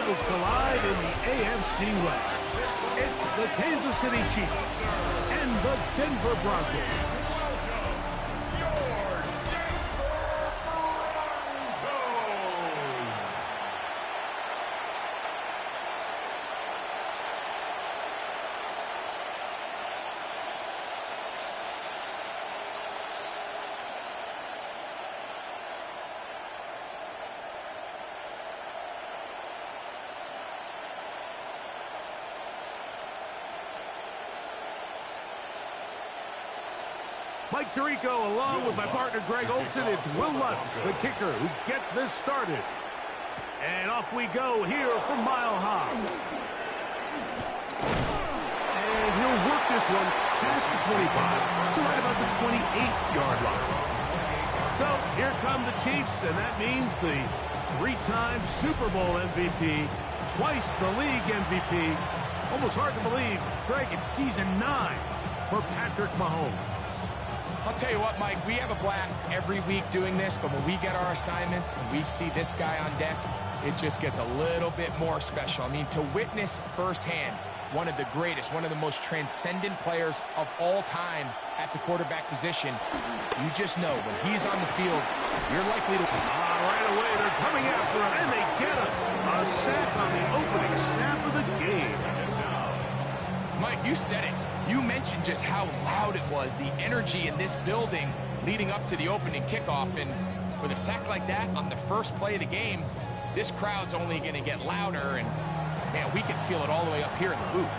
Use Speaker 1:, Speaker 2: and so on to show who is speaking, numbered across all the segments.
Speaker 1: rivals collide in the AFC West. It's the Kansas City Chiefs and the Denver Broncos. Mike Tirico along with my partner Greg Olson. It's Will Lutz, the kicker, who gets this started. And off we go here from Mile High. And he'll work this one past the 25 to right about the 28-yard line. So here come the Chiefs, and that means the three-time Super Bowl MVP, twice the league MVP. Almost hard to believe, Greg, it's season 9 for Patrick Mahomes.
Speaker 2: I'll tell you what, Mike, we have a blast every week doing this, but when we get our assignments and we see this guy on deck, it just gets a little bit more special. I mean, to witness firsthand one of the greatest, one of the most transcendent players of all time at the quarterback position, you just know when he's on the field, you're likely to...
Speaker 1: Right away, they're coming after him, and they get him. A sack on the opening snap of the game.
Speaker 2: Mike, you said it. You mentioned just how loud it was, the energy in this building leading up to the opening kickoff. And with a sack like that on the first play of the game, this crowd's only going to get louder. And, man, we can feel it all the way up here in the booth.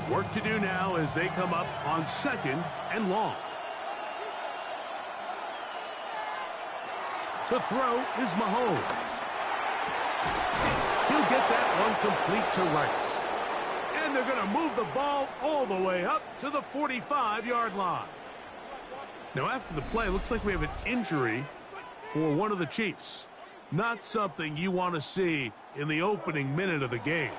Speaker 1: Work to do now as they come up on 2nd and long. To throw is Mahomes. He'll get that one complete to Rice. And they're going to move the ball all the way up to the 45-yard line. Now, after the play, looks like we have an injury for one of the Chiefs. Not something you want to see in the opening minute of the game.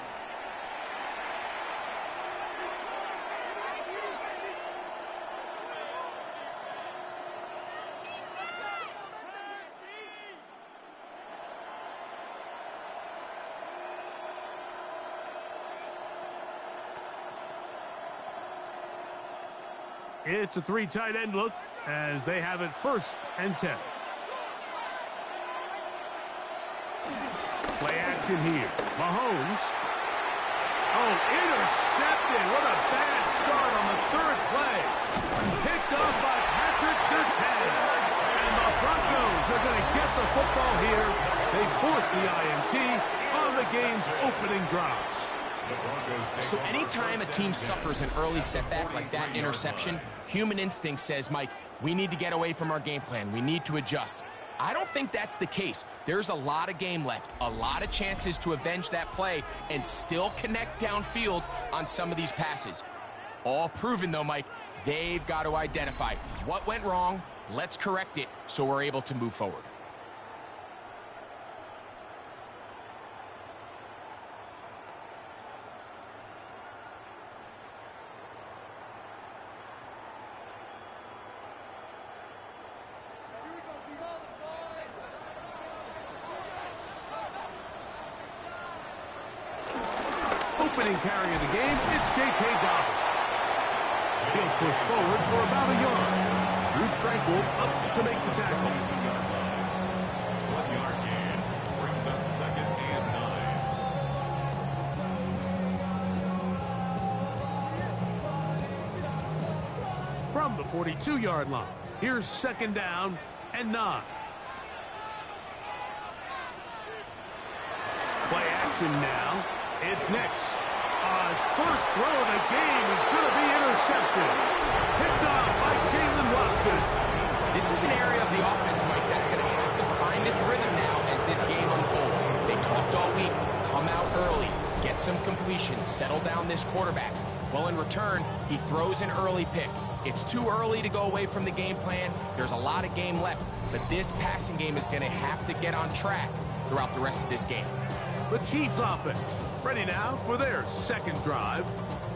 Speaker 1: It's a 3 tight end look as they have it 1st and 10. Play action here. Mahomes. Oh, intercepted. What a bad start on the 3rd play. Picked off by Patrick Surtain. And the Broncos are going to get the football here. They force the INT on the game's opening drive.
Speaker 2: So anytime a team suffers an early setback like that interception, human instinct says, Mike, we need to get away from our game plan. We need to adjust. I don't think that's the case. There's a lot of game left, a lot of chances to avenge that play and still connect downfield on some of these passes. All proven, though, Mike, they've got to identify what went wrong, let's correct it so we're able to move forward.
Speaker 1: Opening carry of the game, it's J.K. Dobbins. He'll push forward for about a yard. Drew Tranquil up to make the tackle.
Speaker 3: 1-yard gain brings up 2nd and 9.
Speaker 1: From the 42-yard line, here's 2nd down and 9. Play action now. It's next. His first throw of the game is going to be intercepted. Picked off by Jalen Watson.
Speaker 2: This is an area of the offense, Mike, that's going to have to find its rhythm now as this game unfolds. They talked all week, come out early, get some completions, settle down this quarterback. Well, in return, he throws an early pick. It's too early to go away from the game plan. There's a lot of game left, but this passing game is going to have to get on track throughout the rest of this game.
Speaker 1: The Chiefs offense ready now for their 2nd drive.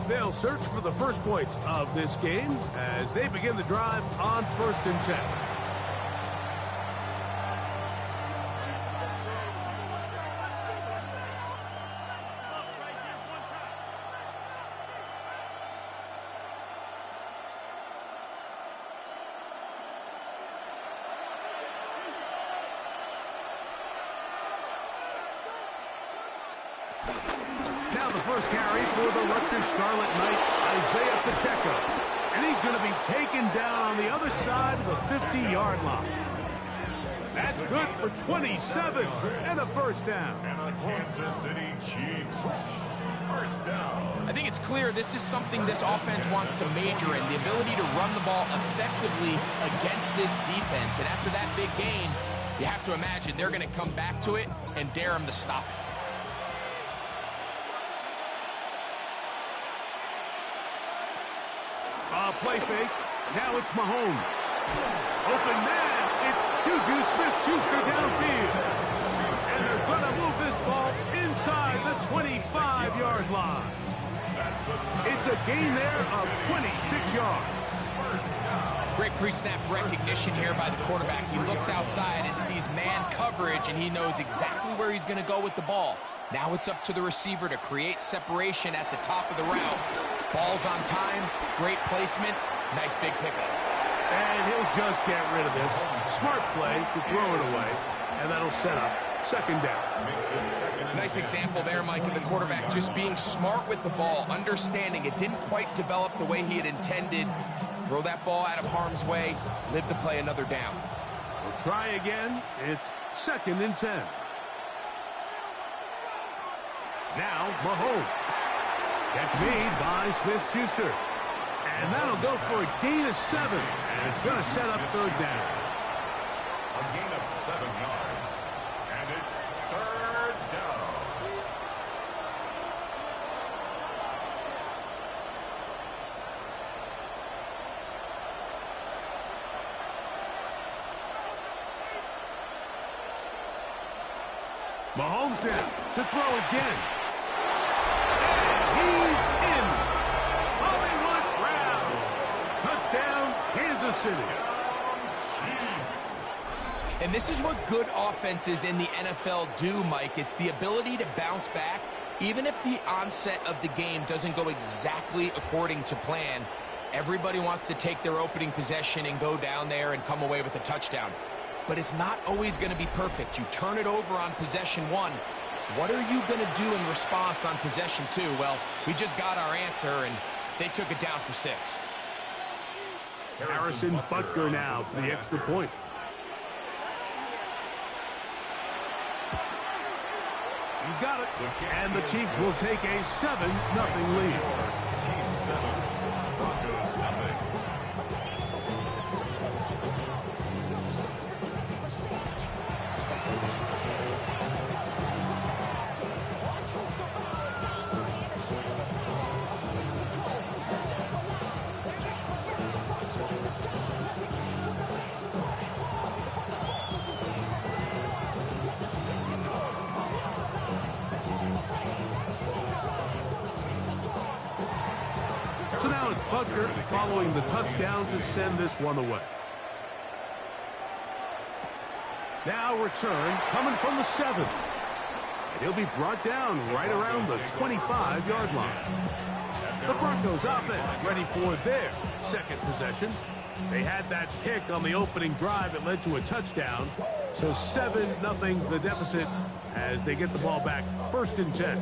Speaker 1: They'll search for the first points of this game as they begin the drive on 1st and 10. Now the first carry for the Rutgers Scarlet Knight, Isaiah Pacheco. And he's going to be taken down on the other side of the 50-yard line. That's good for 27 and a first down.
Speaker 3: And the Kansas City Chiefs. First down.
Speaker 2: I think it's clear this is something this offense wants to major in, the ability to run the ball effectively against this defense. And after that big gain, you have to imagine they're going to come back to it and dare them to stop it.
Speaker 1: Play fake. Now it's Mahomes. Open man. It's Juju Smith-Schuster downfield. And they're going to move this ball inside the 25-yard line. It's a gain there of 26 yards.
Speaker 2: Great pre-snap recognition here by the quarterback. He looks outside and sees man coverage, and he knows exactly where he's going to go with the ball. Now it's up to the receiver to create separation at the top of the route. Ball's on time, great placement, nice big pickup.
Speaker 1: And he'll just get rid of this. Smart play to throw it away, and that'll set up second down.
Speaker 2: Nice example there, Mike, of the quarterback just being smart with the ball, understanding it didn't quite develop the way he had intended. Throw that ball out of harm's way, live to play another down.
Speaker 1: We'll try again. It's 2nd and 10. Now, Mahomes. Catch made by Smith-Schuster. And that'll go for a gain of 7. And it's going to set up third down.
Speaker 3: A gain of 7 yards. And it's third down.
Speaker 1: Mahomes now to throw again. He's in. Hollywood Brown. Touchdown, Kansas City.
Speaker 2: And this is what good offenses in the NFL do, Mike. It's the ability to bounce back, even if the onset of the game doesn't go exactly according to plan. Everybody wants to take their opening possession and go down there and come away with a touchdown. But it's not always going to be perfect. You turn it over on possession 1. What are you going to do in response on possession 2? Well, we just got our answer, and they took it down for 6.
Speaker 1: Harrison Butker now for the extra point. He's got it. And the Chiefs will take a 7-0 lead.
Speaker 3: Chiefs 7, Broncos nothing.
Speaker 1: So now it's Butker following the touchdown to send this one away. Now return coming from the 7th. And he'll be brought down right around the 25-yard line. The Broncos offense ready for their second possession. They had that pick on the opening drive that led to a touchdown. So 7-0 the deficit as they get the ball back 1st and 10.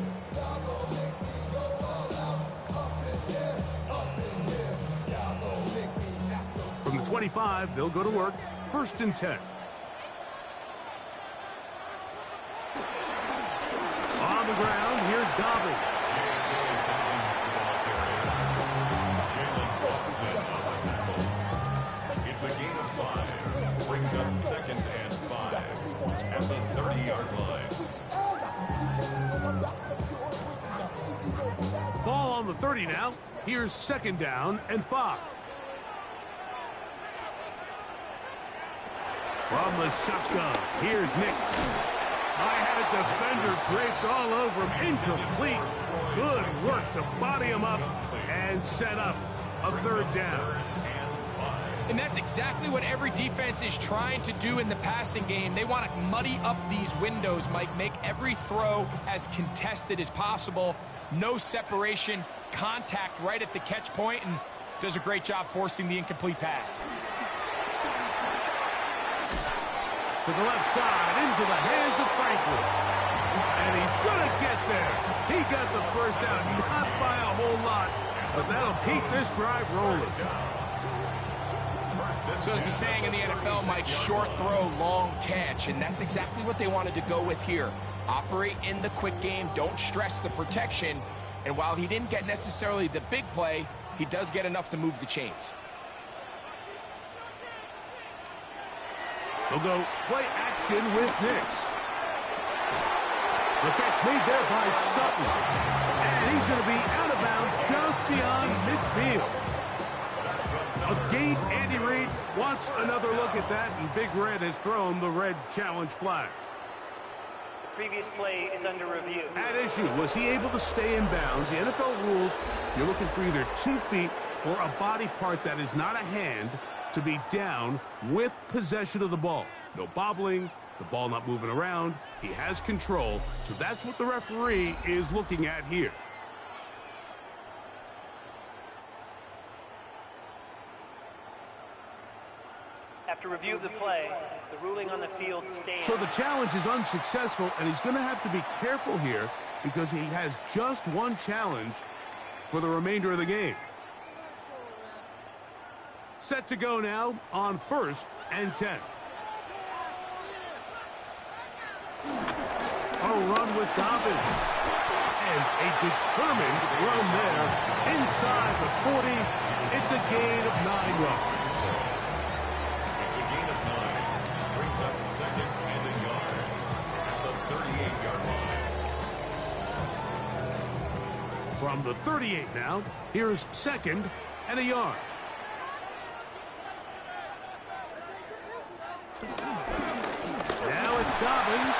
Speaker 1: From the 25, they'll go to work. 1st and 10. On the ground, here's Dobbins.
Speaker 3: It's a gain of 5. Brings up 2nd and 5 at the 30-yard line.
Speaker 1: Ball on the 30 now. Here's 2nd down and 5. From the shotgun, here's Nix. I had a defender draped all over him. Incomplete. Good work to body him up and set up a third down.
Speaker 2: And that's exactly what every defense is trying to do in the passing game. They want to muddy up these windows, Mike, make every throw as contested as possible. No separation, contact right at the catch point, and does a great job forcing the incomplete pass.
Speaker 1: To the left side, into the hands of Franklin. And he's going to get there. He got the first down, not by a whole lot, but that'll keep this drive rolling.
Speaker 2: So as the saying in the NFL, Mike, short throw, long catch, and that's exactly what they wanted to go with here. Operate in the quick game, don't stress the protection, and while he didn't get necessarily the big play, he does get enough to move the chains.
Speaker 1: They'll go play action with Nix. The catch made there by Sutton. And he's going to be out of bounds just beyond midfield. A gate, Andy Reid wants another look at that, and Big Red has thrown the red challenge flag.
Speaker 4: The previous play is under review.
Speaker 1: At issue, was he able to stay in bounds? The NFL rules, you're looking for either 2 feet or a body part that is not a hand to be down with possession of the ball. No bobbling, the ball not moving around. He has control, so that's what the referee is looking at here.
Speaker 4: After review of the play, the ruling on the field stands.
Speaker 1: So the challenge is unsuccessful, and he's going to have to be careful here because he has just one challenge for the remainder of the game. Set to go now on 1st and 10. A run with Dobbins. And a determined run there inside the 40. It's a gain of 9 yards.
Speaker 3: It's a gain of 9. Brings up 2nd and a yard at the 38-yard line.
Speaker 1: From the 38 now, here's 2nd and a yard. Now it's Dobbins,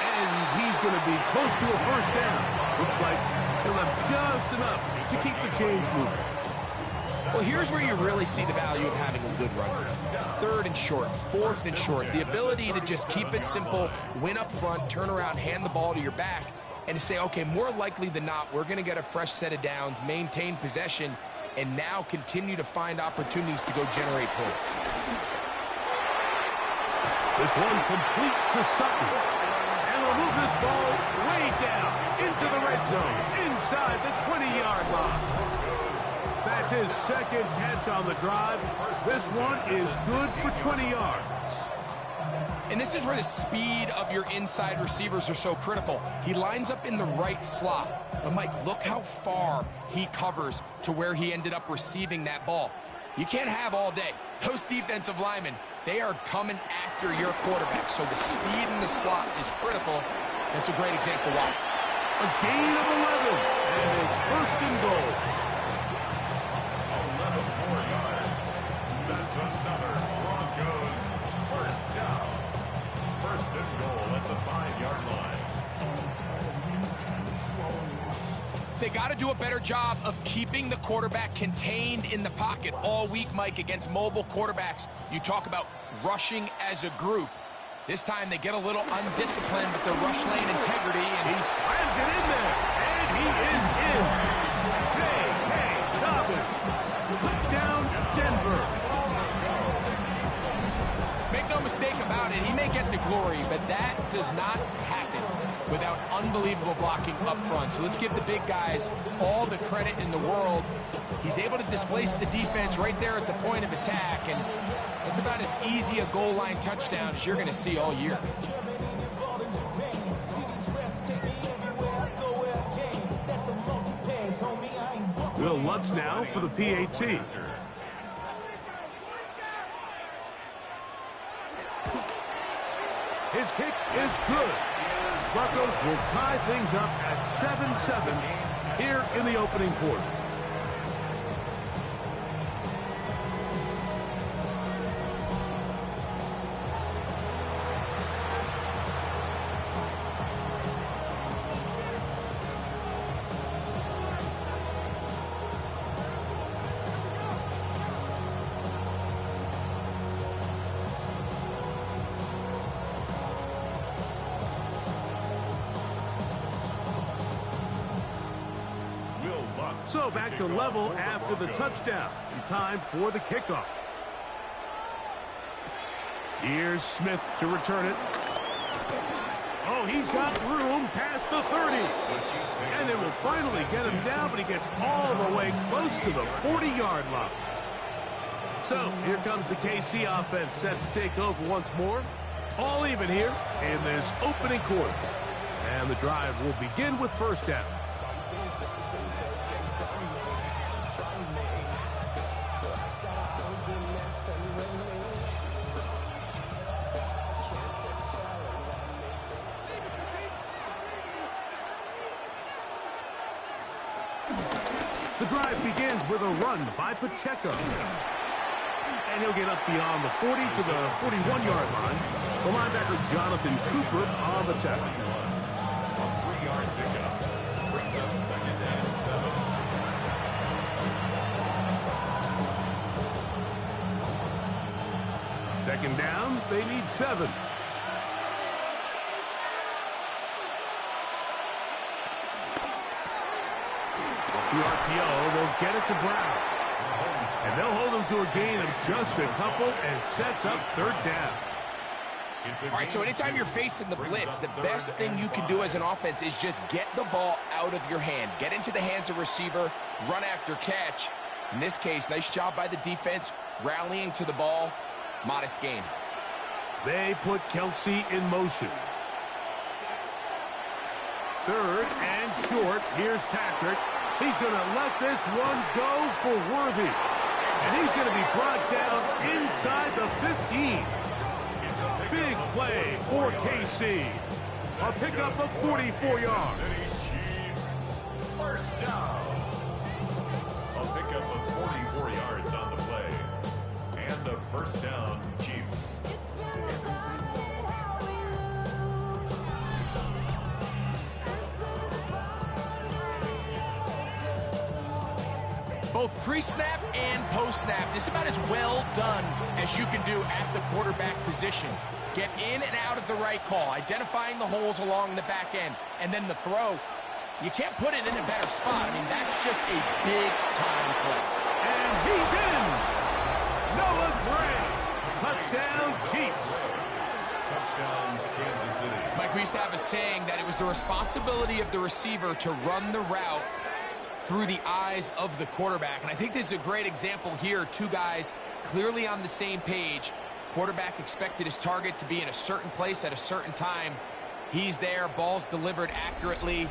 Speaker 1: and he's going to be close to a first down. Looks like he'll have just enough to keep the chains moving.
Speaker 2: Well, here's where you really see the value of having a good runner. 3rd and short, 4th and short. The ability to just keep it simple, win up front, turn around, hand the ball to your back, and to say, okay, more likely than not, we're going to get a fresh set of downs, maintain possession, and now continue to find opportunities to go generate points.
Speaker 1: This one complete to Sutton. And they'll move this ball way down into the red zone, inside the 20-yard line. That's his 2nd catch on the drive. This one is good for 20 yards.
Speaker 2: And this is where the speed of your inside receivers are so critical. He lines up in the right slot. But, Mike, look how far he covers to where he ended up receiving that ball. You can't have all day. Those defensive linemen, they are coming after your quarterback. So the speed in the slot is critical. That's a great example why.
Speaker 1: A gain of 11, and it's 1st and goal.
Speaker 3: 11 more yards. That's another Broncos first down. 1st and goal at the 5-yard line.
Speaker 2: They got to do a better job of keeping the quarterback contained in the pocket all week, Mike, against mobile quarterbacks. You talk about rushing as a group. This time they get a little undisciplined with their rush lane integrity, and
Speaker 1: He slams it in there, and he is in. Hey, Dobbins. Touchdown, Denver.
Speaker 2: make no mistake about it, he may get the glory, but that does not happen without unbelievable blocking up front. So let's give the big guys all the credit in the world. He's able to displace the defense right there at the point of attack, and that's about as easy a goal line touchdown as you're going to see all year.
Speaker 1: Will Lutz now for the PAT. His kick is good. Broncos will tie things up at 7-7 here in the opening quarter. So back to level after the touchdown. In time for the kickoff. Here's Smith to return it. Oh, he's got room past the 30. And they will finally get him down, but he gets all the way close to the 40-yard line. So here comes the KC offense set to take over once more. All even here in this opening quarter. And the drive will begin with first down. The drive begins with a run by Pacheco. And he'll get up beyond the 40 to the 41-yard line. The linebacker Jonathan Cooper on the tackle.
Speaker 3: A 3-yard pickup brings up second and 7.
Speaker 1: Second down, they need 7. The RPO, they'll get it to Brown. And they'll hold him to a gain of just a couple and sets up third down.
Speaker 2: All right, so anytime you're facing the blitz, the best thing you can do as an offense is just get the ball out of your hand. Get into the hands of receiver, run after catch. In this case, nice job by the defense, rallying to the ball. Modest gain.
Speaker 1: They put Kelsey in motion. Third and short. Here's Patrick. He's going to let this one go for Worthy. And he's going to be brought down inside the 15. Big play for KC. A pickup of 44 yards.
Speaker 3: First down. A pickup of 44 yards on the play. And the first down, Chiefs.
Speaker 2: Both pre-snap and post-snap. This is about as well done as you can do at the quarterback position. Get in and out of the right call, identifying the holes along the back end, and then the throw. You can't put it in a better spot. I mean, that's just a big-time play.
Speaker 1: And he's in! Noah Gray! Touchdown, Chiefs!
Speaker 3: Touchdown, Kansas City.
Speaker 2: Mike, we used to have a saying that it was the responsibility of the receiver to run the route through the eyes of the quarterback. And I think this is a great example here. Two guys clearly on the same page. Quarterback expected his target to be in a certain place at a certain time. He's there, ball's delivered accurately.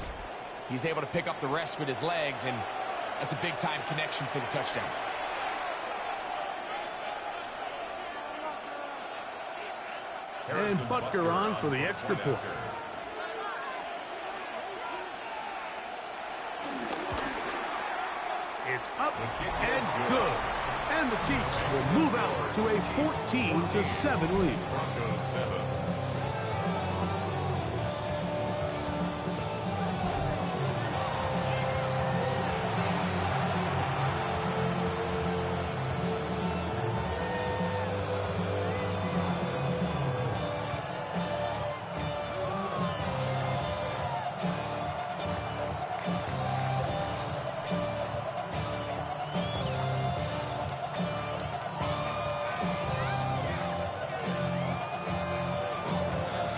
Speaker 2: He's able to pick up the rest with his legs, and that's a big-time connection for the touchdown.
Speaker 1: And Butker on for the extra point. It's up and good. And the Chiefs will move out to a 14-7 lead.
Speaker 3: Broncos 7.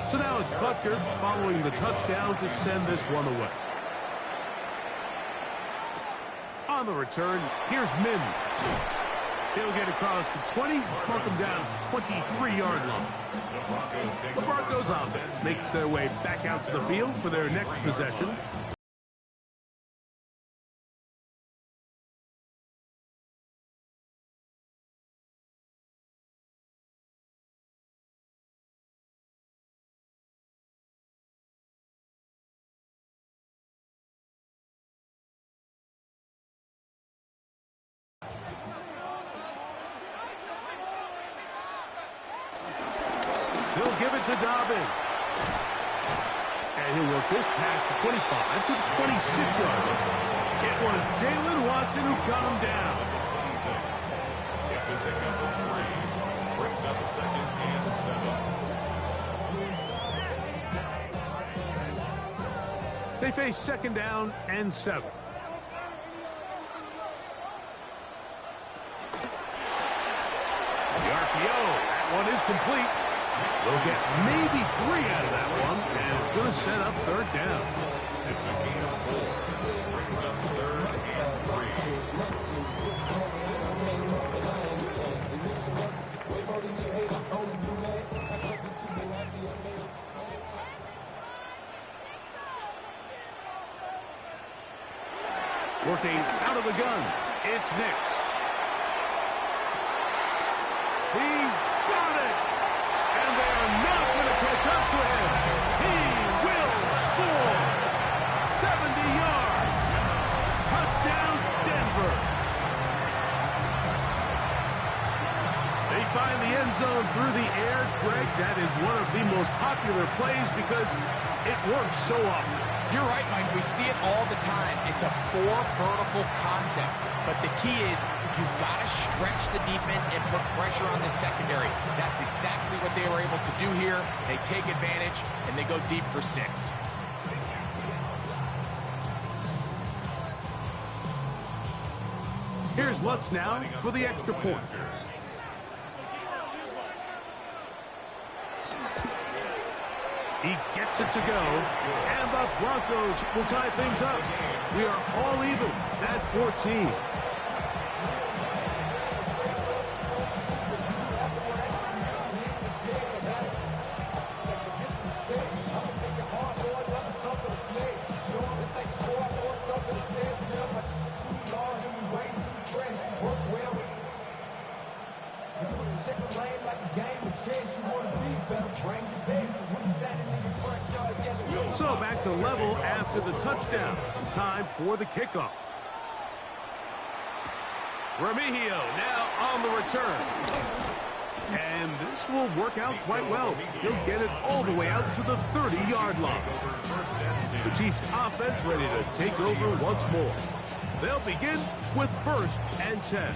Speaker 1: So now it's Butker following the touchdown to send this one away. On the return, here's Mims. He'll get across the 20, mark him down at the 23-yard line. The Broncos offense makes their way back out to the field for their next possession. He'll give it to Dobbins. And he'll work this past the 25 to the 26-yard line. It was Jalen Watson who got him down.
Speaker 3: It's a pickup of 3. Brings up second and 7.
Speaker 1: They face second down and 7. yo, that one is complete. They'll get maybe 3 out of that one, and it's going to set up third down.
Speaker 3: It's a gain of 4. Brings up 3rd and 3.
Speaker 1: Working out of the gun, it's Nix. He's got it! And they're not going to catch up to him. He will score! 70 yards! Touchdown, Denver! They find the end zone through the air. Greg, that is one of the most popular plays because it works so often.
Speaker 2: You're right, Mike. We see it all the time. It's a 4 vertical concept. But the key is you've got to stretch the defense and put pressure on the secondary. That's exactly what they were able to do here. They take advantage, and they go deep for 6.
Speaker 1: Here's Lutz now for the extra point. He gets it to go, and the Broncos will tie things up. We are all even at 14. So back to level after the touchdown. Time for the kickoff. Remigio now on the return. And this will work out quite well. He'll get it all the way out to the 30-yard line. The Chiefs offense ready to take over once more. They'll begin with 1st and 10.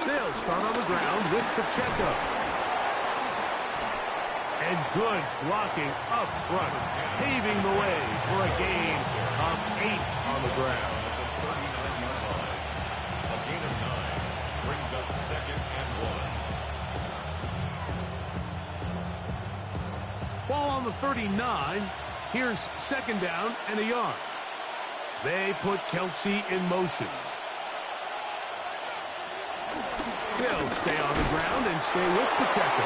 Speaker 1: They'll start on the ground with Pacheco. And good blocking up front, paving the way for a gain of 8 on the ground.
Speaker 3: A gain of 9 brings up 2nd and 1.
Speaker 1: Ball on the 39. Here's 2nd down and a yard. They put Kelsey in motion. He'll stay on the ground and stay with Pacheco.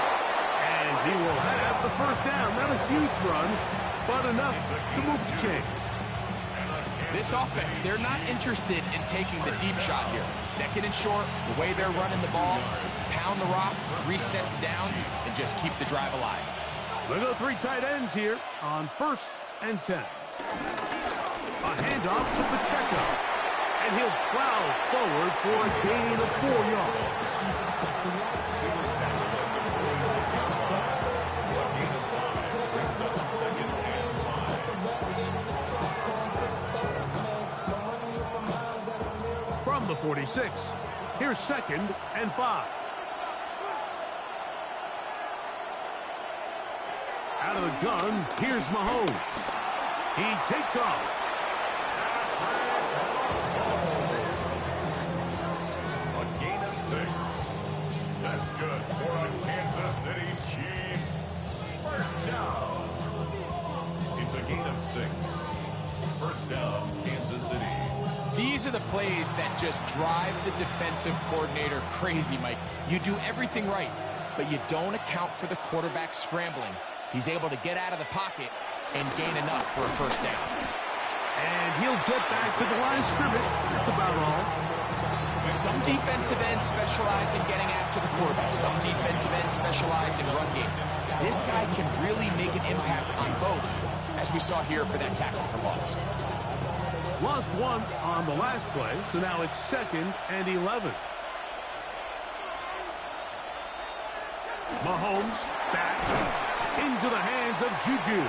Speaker 1: And he will have the 1st down. Not a huge run, but enough to move the chains.
Speaker 2: This offense, they're not interested in taking the deep shot here. 2nd and short, the way they're running the ball, pound the rock, reset the downs, and just keep the drive alive.
Speaker 1: They'll go 3 tight ends here on 1st and 10. A handoff to Pacheco. And he'll plow forward for a gain of 4 yards.
Speaker 3: He was tackled at the 46-yard line. A gain of 5 brings up 2nd and 5.
Speaker 1: From the 46, here's 2nd and 5. Out of the gun, here's Mahomes. He takes off.
Speaker 3: That's good for a Kansas City Chiefs. 1st down. It's a gain of 6. 1st down, Kansas City.
Speaker 2: These are the plays that just drive the defensive coordinator crazy, Mike. You do everything right, but you don't account for the quarterback scrambling. He's able to get out of the pocket and gain enough for a 1st down.
Speaker 1: And he'll get back to the line of scrimmage. That's about all.
Speaker 2: Some defensive ends specialize in getting after the quarterback. Some defensive ends specialize in run game. This guy can really make an impact on both, as we saw here for that tackle for loss.
Speaker 1: Lost 1 on the last play, so now it's 2nd and 11. Mahomes back into the hands of Juju.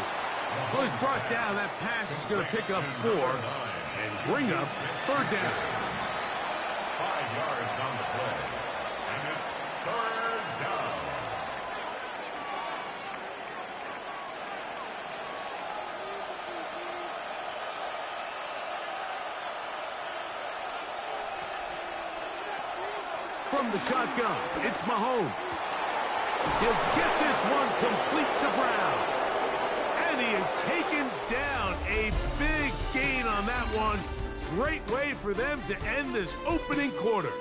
Speaker 1: Well, he's brought down. That pass is going to pick up 4 and bring up 3rd down.
Speaker 3: 5 yards on the play. And it's 3rd down.
Speaker 1: From the shotgun, it's Mahomes. He'll get this one complete to Brown. And he is taken down. A big gain on that one. Great way for them to end this opening quarter.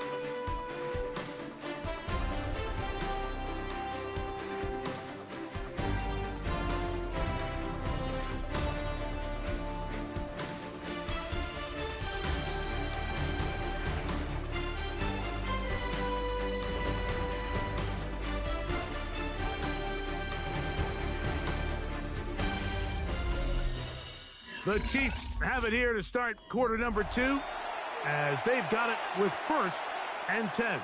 Speaker 1: The Chiefs have it here to start quarter number 2, as they've got it with 1st and 10.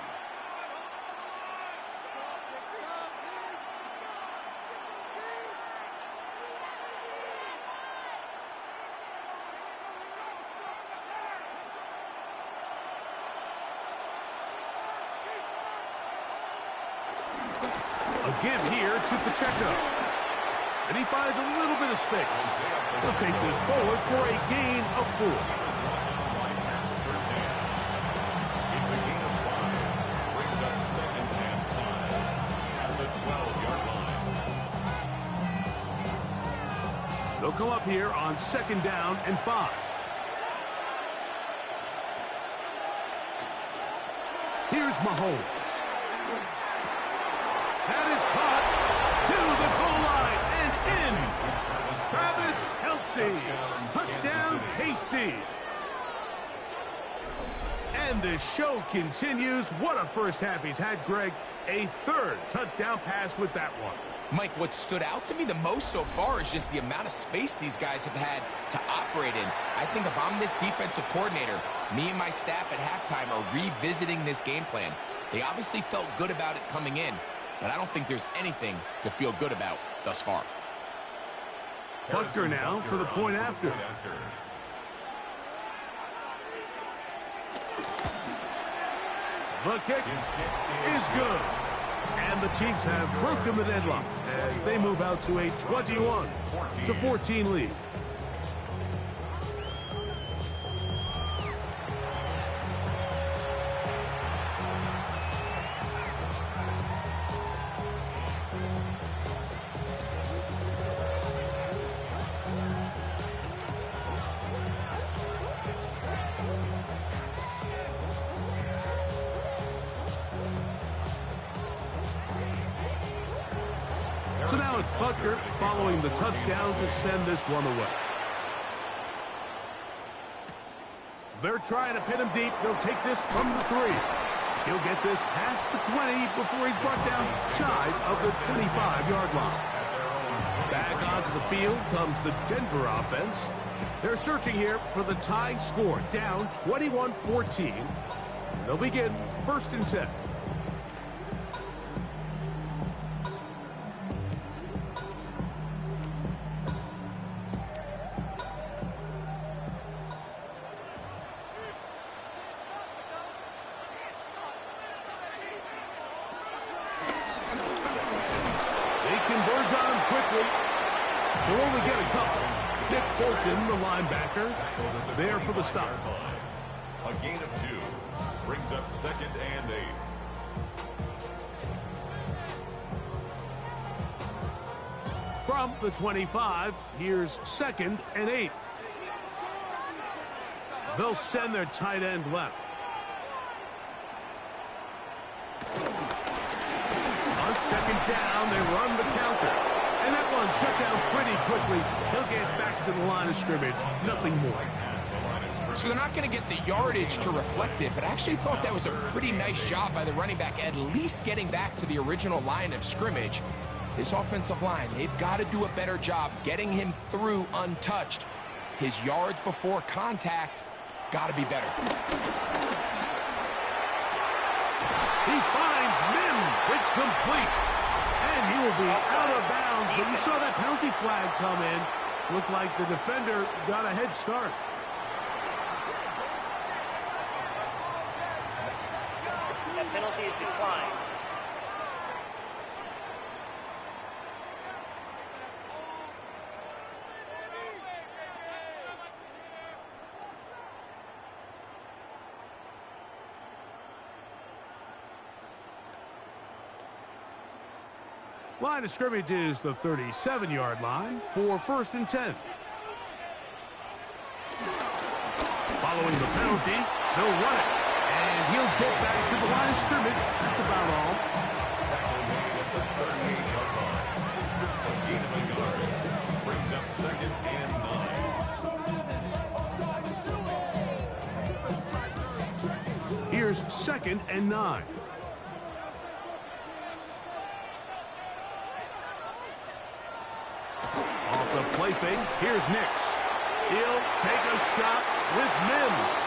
Speaker 1: A give here to Pacheco. And he finds a little bit of space. He'll take this forward for a gain of 4.
Speaker 3: It's a gain of 5. Brings up 2nd and 5 at the 12-yard line.
Speaker 1: They'll come up here on 2nd down and 5. Here's Mahomes. That is caught to the goal line. Travis Kelce, touchdown KC. And the show continues. What a first half he's had, Greg. A 3rd touchdown pass with that one.
Speaker 2: Mike, what stood out to me the most so far is just the amount of space these guys have had to operate in. I think if I'm this defensive coordinator, me and my staff at halftime are revisiting this game plan. They obviously felt good about it coming in, but I don't think there's anything to feel good about thus far.
Speaker 1: Butker now for the point after. The kick is good. And the Chiefs have broken the deadlock as they move out to a 21-14 lead. So now it's Butker following the touchdown to send this one away. They're trying to pin him deep. They'll take this from the 3. He'll get this past the 20 before he's brought down shy of the 25-yard line. Back onto the field comes the Denver offense. They're searching here for the tying score, down 21-14. They'll begin 1st and 10. Converge on quickly. They'll only get a couple. Nick Bolton, the linebacker, there for the stop.
Speaker 3: A gain of 2. Brings up 2nd and 8.
Speaker 1: From the 25, here's 2nd and 8. They'll send their tight end left. On 2nd down, they run the counter. And that one shut down pretty quickly. He'll get back to the line of scrimmage. Nothing more.
Speaker 2: So they're not going to get the yardage to reflect it, but I actually thought that was a pretty nice job by the running back, at least getting back to the original line of scrimmage. This offensive line, they've got to do a better job getting him through untouched. His yards before contact got to be better.
Speaker 1: He finds Mims. It's complete. And he will be out of bounds, but you saw that penalty flag come in. Looked like the defender got a head start.
Speaker 4: That penalty is declined.
Speaker 1: Line of scrimmage is the 37-yard line for 1st and 10. Following the penalty, they'll run it. And he'll get back to the line of scrimmage. That's about all.
Speaker 3: Tackle made at the 38-yard line. A gain of a yard. Brings up 2nd and 9.
Speaker 1: Here's 2nd and 9. Off the play fake, here's Nix. He'll take a shot with Mims.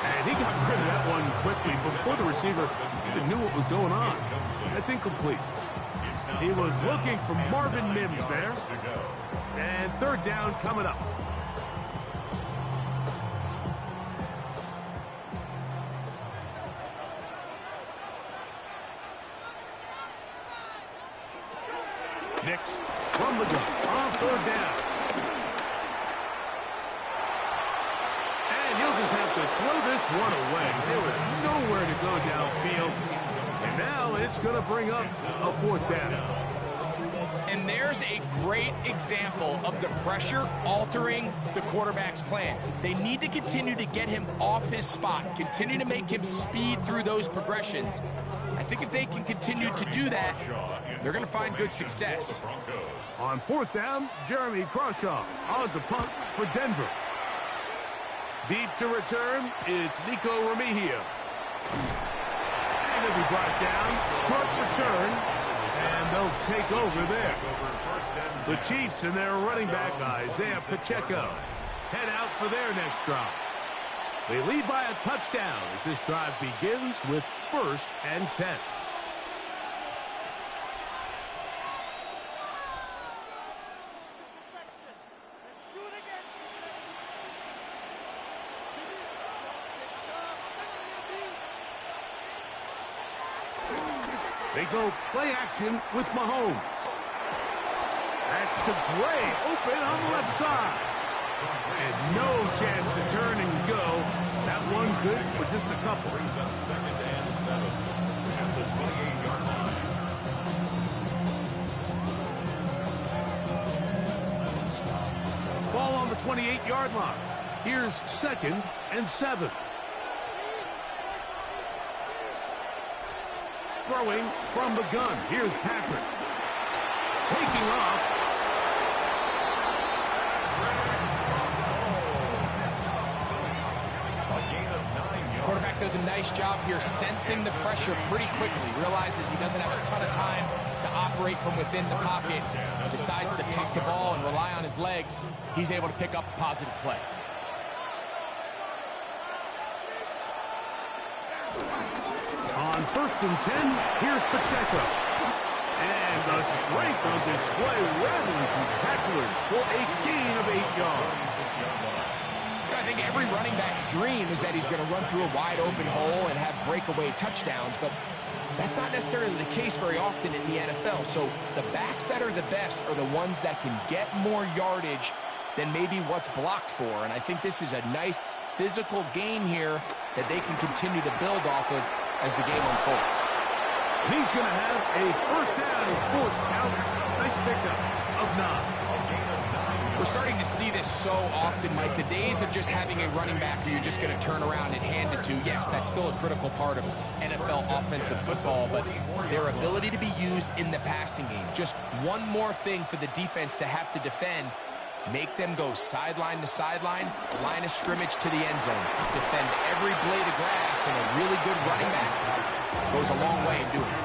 Speaker 1: And he got rid of that one quickly before the receiver even knew what was going on. That's incomplete. He was looking for Marvin Mims there. And 3rd down coming up. Nix from the gun on 3rd down. And he'll just have to throw this one away. There was nowhere to go downfield. And now it's going to bring up a 4th down.
Speaker 2: And there's a great example of the pressure altering the quarterback's plan. They need to continue to get him off his spot, continue to make him speed through those progressions. I think if they can continue to do that, they're going to find good success.
Speaker 1: On 4th down, Jeremy Crawshaw on the punt for Denver. Deep to return, it's Nico Remigio. And he'll be brought down, short return, and they'll take over there. The Chiefs and their running back, Isaiah Pacheco, head out for their next drive. They lead by a touchdown as this drive begins with 1st and 10. They go play action with Mahomes. That's to Gray, open on the left side. And no chance to turn and go. That one good for just a couple.
Speaker 3: Brings up 2nd and 7 at the 28-yard line.
Speaker 1: Ball on the 28-yard line. Here's 2nd and 7. Throwing from the gun. Here's Patrick. Taking off.
Speaker 2: Quarterback does a nice job here sensing the pressure pretty quickly. Realizes he doesn't have a ton of time to operate from within the pocket. Decides to tuck the ball and rely on his legs. He's able to pick up a positive play.
Speaker 1: On 1st and 10, here's Pacheco. And the strength on display rattling through tacklers for a gain of 8 yards.
Speaker 2: I think every running back's dream is that he's going to run through a wide open hole and have breakaway touchdowns, but that's not necessarily the case very often in the NFL. So the backs that are the best are the ones that can get more yardage than maybe what's blocked for. And I think this is a nice physical game here that they can continue to build off of as the game unfolds.
Speaker 1: And he's going to have a 1st down and 4th count. Nice pickup of 9.
Speaker 2: We're starting to see this so often, Mike. The days of just having a running back who you're just going to turn around and hand it to, yes, that's still a critical part of NFL offensive football, but their ability to be used in the passing game, just one more thing for the defense to have to defend, make them go sideline to sideline, line of scrimmage to the end zone, defend every blade of grass, and a really good running back goes a long way in doing it.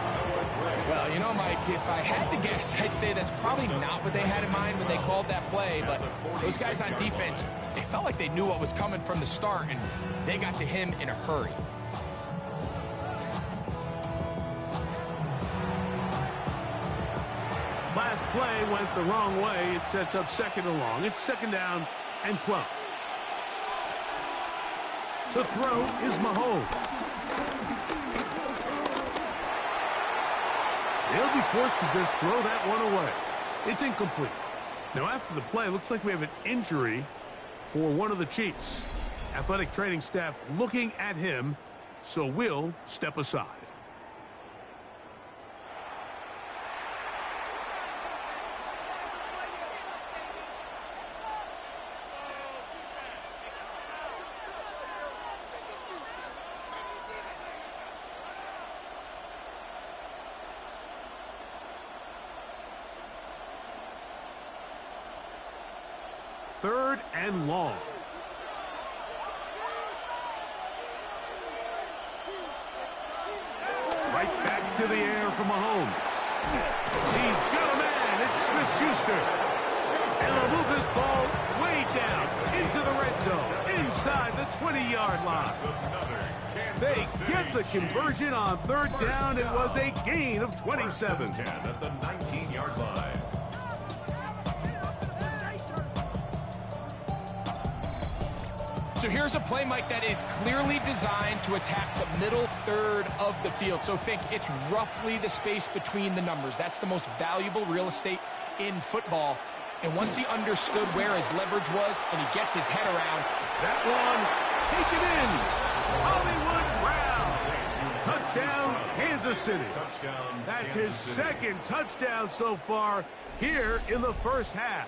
Speaker 2: Well, you know, Mike, if I had to guess, I'd say that's probably not what they had in mind when they called that play, but those guys on defense, they felt like they knew what was coming from the start, and they got to him in a hurry.
Speaker 1: Last play went the wrong way. It sets up second and long. It's second down and 12. To throw is Mahomes. He'll be forced to just throw that one away. It's incomplete. Now, after the play, looks like we have an injury for one of the Chiefs. Athletic training staff looking at him, so we'll step aside. Third and long. Right back to the air for Mahomes. He's got a man. It's Smith-Schuster. And they'll move this ball way down into the red zone, inside the 20-yard line. They get the conversion on third down. It was a gain of 27.
Speaker 3: 10 at the 19-yard line.
Speaker 2: So here's a play, Mike, that is clearly designed to attack the middle third of the field. So think it's roughly the space between the numbers. That's the most valuable real estate in football. And once he understood where his leverage was and he gets his head around,
Speaker 1: that one taken in. Hollywood Brown. Touchdown, Kansas City. That's his second touchdown so far here in the first half.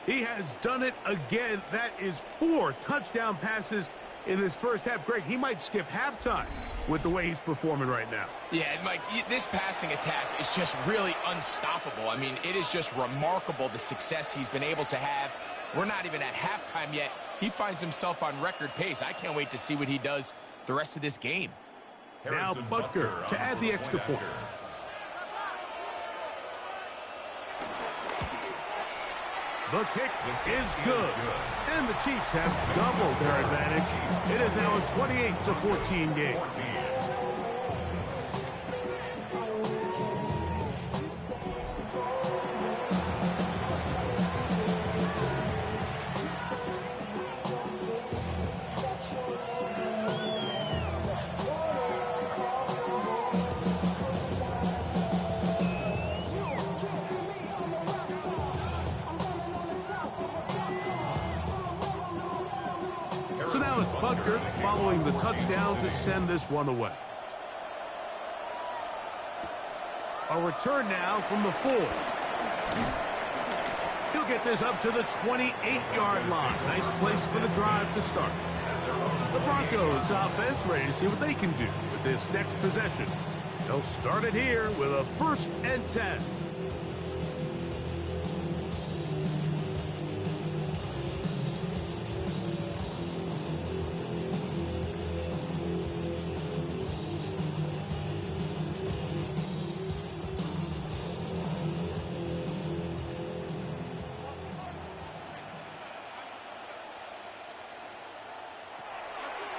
Speaker 1: He has done it again. That is 4 touchdown passes in this first half. Greg, he might skip halftime with the way he's performing right now.
Speaker 2: Yeah, Mike, this passing attack is just really unstoppable. I mean, it is just remarkable the success he's been able to have. We're not even at halftime yet. He finds himself on record pace. I can't wait to see what he does the rest of this game.
Speaker 1: Now Butker to add the extra point. The kick is good. And the Chiefs have doubled their advantage. It is now a 28-14 game. So now it's Butker following the touchdown to send this one away. A return now from the 4. He'll get this up to the 28-yard line. Nice place for the drive to start. The Broncos offense ready to see what they can do with this next possession. They'll start it here with a 1st and 10.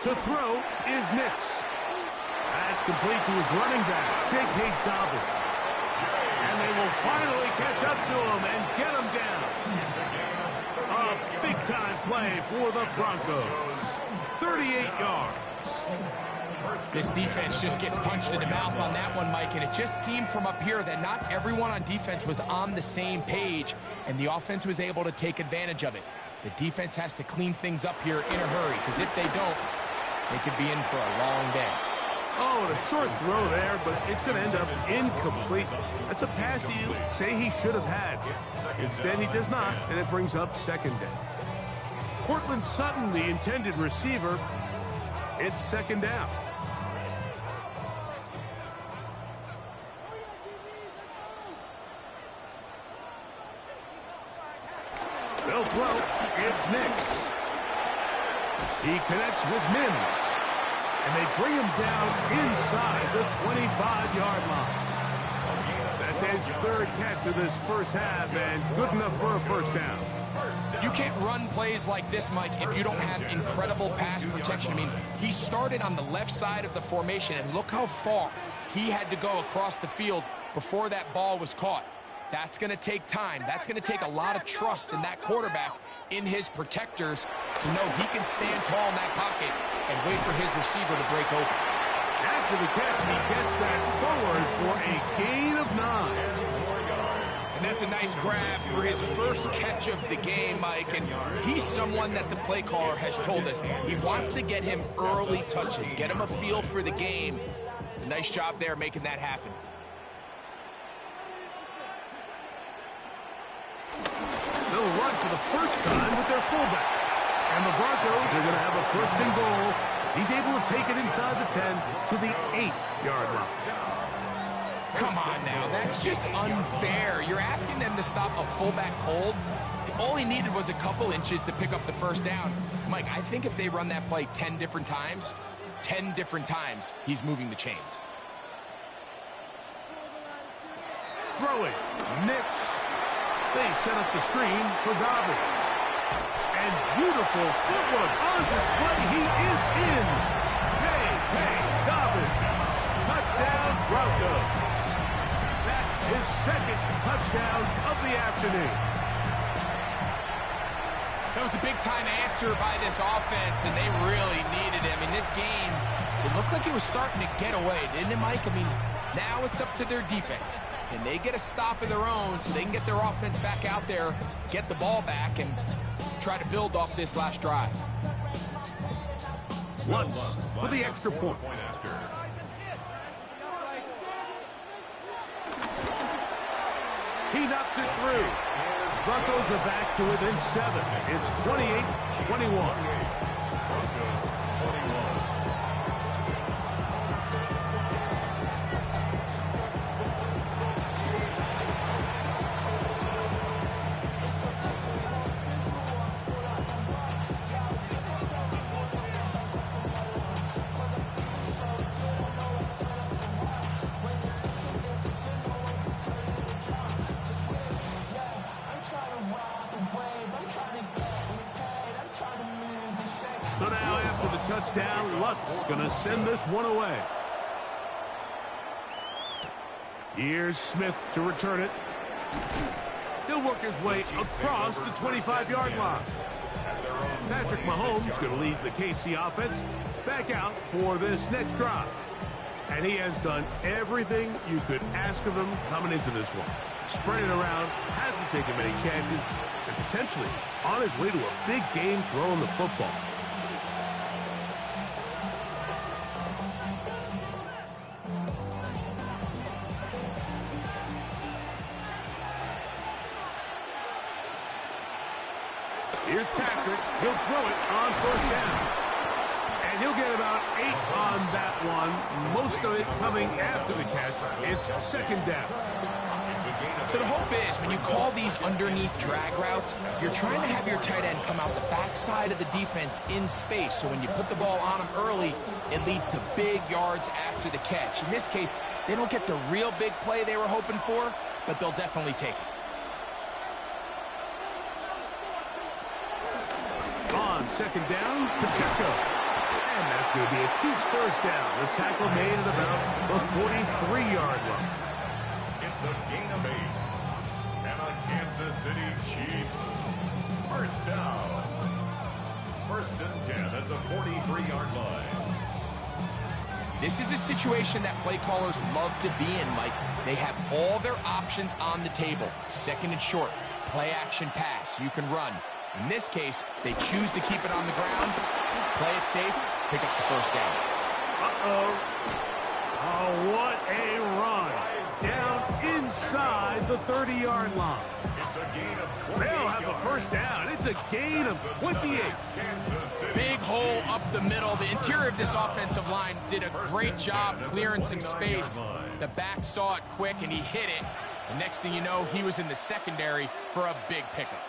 Speaker 1: To throw is Nix. That's complete to his running back, J.K. Dobbins. And they will finally catch up to him and get him down. A big-time play for the Broncos. 38 yards.
Speaker 2: This defense just gets punched in the mouth on that one, Mike, and it just seemed from up here that not everyone on defense was on the same page, and the offense was able to take advantage of it. The defense has to clean things up here in a hurry, because if they don't, they could be in for a long day.
Speaker 1: Oh, and a short throw there, but it's going to end up incomplete. That's a pass you say he should have had. Instead, he does not, and it brings up second down. Cortland Sutton, the intended receiver. It's second down. They'll throw. It's Nix. He connects with Mims. And they bring him down inside the 25-yard line. That's his 3rd catch of this first half, and good enough for a first down.
Speaker 2: You can't run plays like this, Mike, if you don't have incredible pass protection. I mean, he started on the left side of the formation, and look how far he had to go across the field before that ball was caught. That's going to take time. That's going to take a lot of trust in that quarterback, in his protectors, to know he can stand tall in that pocket and wait for his receiver to break open.
Speaker 1: After the catch, he gets that forward for a gain of 9.
Speaker 2: And that's a nice grab for his first catch of the game, Mike. And he's someone that the play caller has told us he wants to get him early touches, get him a feel for the game. Nice job there making that happen.
Speaker 1: They'll run for the first time with their fullback. And the Broncos are going to have a first and goal. He's able to take it inside the 10 to the 8-yard line.
Speaker 2: Come on now, that's just unfair. You're asking them to stop a fullback cold. All he needed was a couple inches to pick up the first down. Mike, I think if they run that play 10 different times, he's moving the chains.
Speaker 1: Throwing, Nix. They set up the screen for Dobbins. And beautiful footwork on display. He is in. Hey, Dobbins. Touchdown, Broncos. That is second touchdown of the afternoon.
Speaker 2: That was a big-time answer by this offense, and they really needed him. In this game, it looked like it was starting to get away, didn't it, Mike? I mean, now it's up to their defense. Can they get a stop of their own so they can get their offense back out there, get the ball back, and try to build off this last drive?
Speaker 1: Lutz for the extra point. He knocks it through. Broncos are back to within 7. It's 28-21.
Speaker 3: Broncos 21.
Speaker 1: So now after the touchdown, Lutz going to send this one away. Here's Smith to return it. He'll work his way across the 25-yard line. Patrick Mahomes going to lead the KC offense back out for this next drive. And he has done everything you could ask of him coming into this one. Spread it around, hasn't taken many chances, and potentially on his way to a big game throwing the football. Here's Patrick. He'll throw it on first down. And he'll get about 8 on that one. Most of it coming after the catch. It's second down.
Speaker 2: So the hope is when you call these underneath drag routes, you're trying to have your tight end come out the backside of the defense in space. So when you put the ball on him early, it leads to big yards after the catch. In this case, they don't get the real big play they were hoping for, but they'll definitely take it.
Speaker 1: On second down, Pacheco. And that's going to be a Chiefs first down. The tackle made at about the 43-yard line.
Speaker 3: It's a gain of 8. And a Kansas City Chiefs first down. First and 10 at the 43-yard line.
Speaker 2: This is a situation that play callers love to be in, Mike. They have all their options on the table. Second and short, play action pass. You can run. In this case, they choose to keep it on the ground, play it safe, pick up the first down.
Speaker 1: Oh, what a run. Down inside the 30-yard line.
Speaker 3: It's a gain of 28.
Speaker 1: They'll have a first down. It's a gain of 28.
Speaker 2: Big hole up the middle. The interior of this offensive line did a great job clearing some space. The back saw it quick, and he hit it. The next thing you know, he was in the secondary for a big pickup.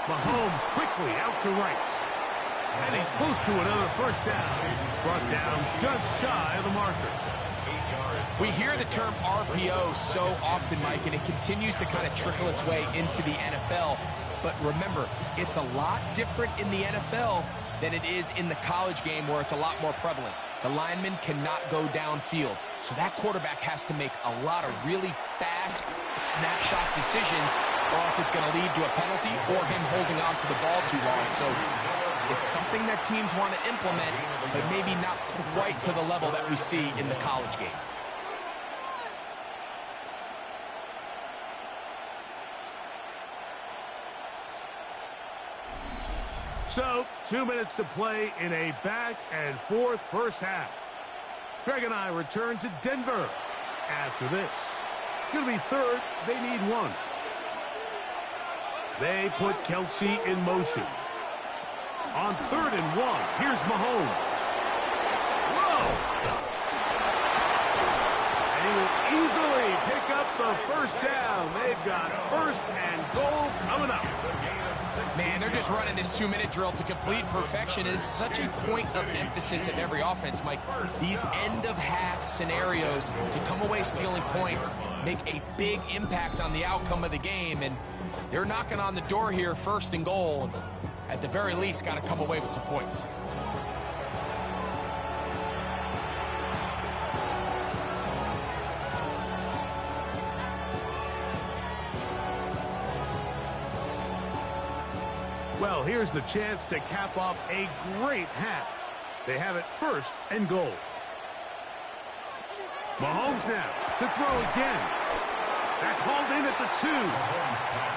Speaker 1: Mahomes quickly out to Rice. And he's close to another first down. He's brought down just shy of the marker.
Speaker 2: We hear the term RPO so often, Mike, and it continues to kind of trickle its way into the NFL. But remember, it's a lot different in the NFL than it is in the college game where it's a lot more prevalent. The lineman cannot go downfield. So that quarterback has to make a lot of really fast snapshot decisions, or else it's going to lead to a penalty or him holding on to the ball too long. So it's something that teams want to implement, but maybe not quite to the level that we see in the college game.
Speaker 1: So, 2 minutes to play in a back-and-forth first half. Greg and I return to Denver. After this, it's going to be third. They need one. They put Kelsey in motion. On 3rd and 1, here's Mahomes. Whoa! And he will easily pick up the first down. They've got 1st and goal coming up.
Speaker 2: Man, they're just running this 2-minute drill to complete perfection. It is such a point of emphasis of every offense, Mike. These end-of-half scenarios to come away stealing points make a big impact on the outcome of the game, and they're knocking on the door here, 1st and goal. At the very least, got to come away with some points.
Speaker 1: Well, here's the chance to cap off a great half. They have it 1st and goal. Mahomes now to throw again. That's hauled in at the 2.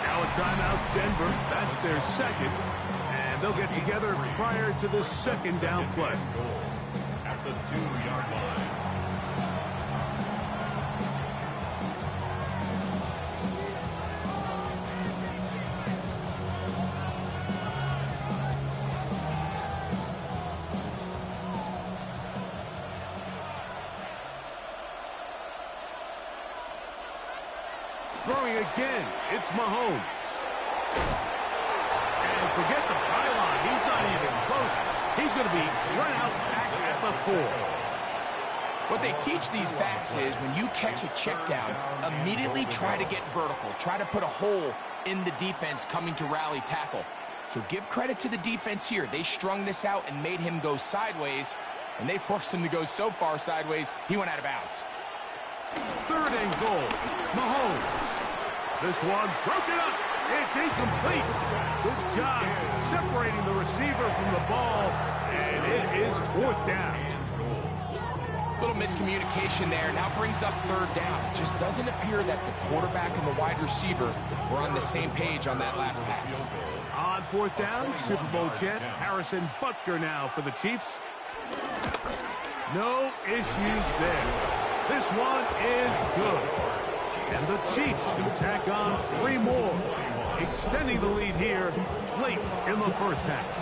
Speaker 1: Now a timeout, Denver. That's their 2nd. And they'll get together prior to the 2nd down play.
Speaker 3: At the 2-yard line.
Speaker 1: Throwing again, it's Mahomes. And forget the pylon. He's not even close. He's going to be run out back at the 4.
Speaker 2: What they teach these backs is when you catch a check down, immediately try to get vertical. Try to put a hole in the defense coming to rally tackle. So give credit to the defense here. They strung this out and made him go sideways, and they forced him to go so far sideways, he went out of bounds.
Speaker 1: 3rd and goal. Mahomes. This one broken up. It's incomplete. Good job separating the receiver from the ball, and it is 4th down.
Speaker 2: Little miscommunication there. Now brings up 3rd down. It just doesn't appear that the quarterback and the wide receiver were on the same page on that last pass.
Speaker 1: On 4th down, Super Bowl champ Harrison Butker now for the Chiefs. No issues there. This one is good. And the Chiefs can tack on 3 more, extending the lead here late in the first half.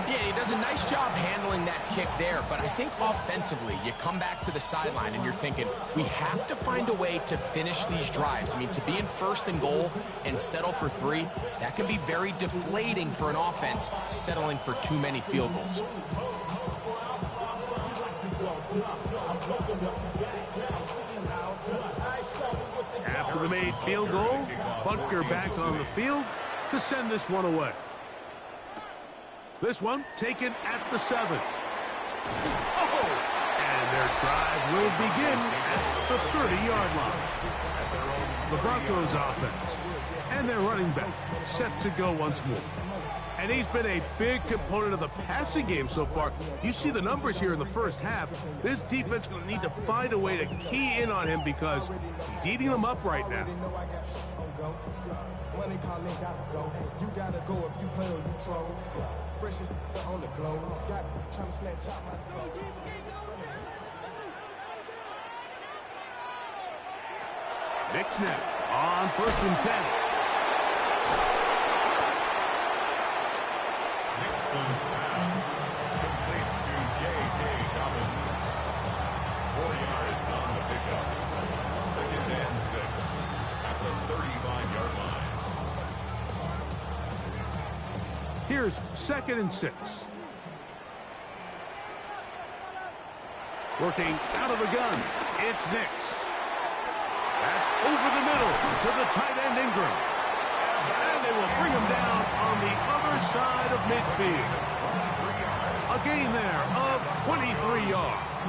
Speaker 2: Yeah, he does a nice job handling that kick there, but I think offensively, you come back to the sideline and you're thinking, we have to find a way to finish these drives. I mean, to be in 1st and goal and settle for 3, that can be very deflating for an offense settling for too many field goals.
Speaker 1: After the made field goal, Butker back on the field to send this one away. This one taken at the 7. Oh! And their drive will begin at the 30-yard line. The Broncos offense and their running back set to go once more. And he's been a big component of the passing game so far. You see the numbers here in the first half. This defense is going to need to find a way to key in on him because he's eating them up right now. Nick snap on 1st and 10.
Speaker 3: Nixon's pass complete to J.K. Dobbins. 4 yards on the pickup. 2nd and 6 at the 35-yard line.
Speaker 1: Here's 2nd and 6. Working out of the gun, it's Nix. That's over the middle to the tight end Ingram. And they will bring him down on the other side of midfield. A gain there of 23 yards.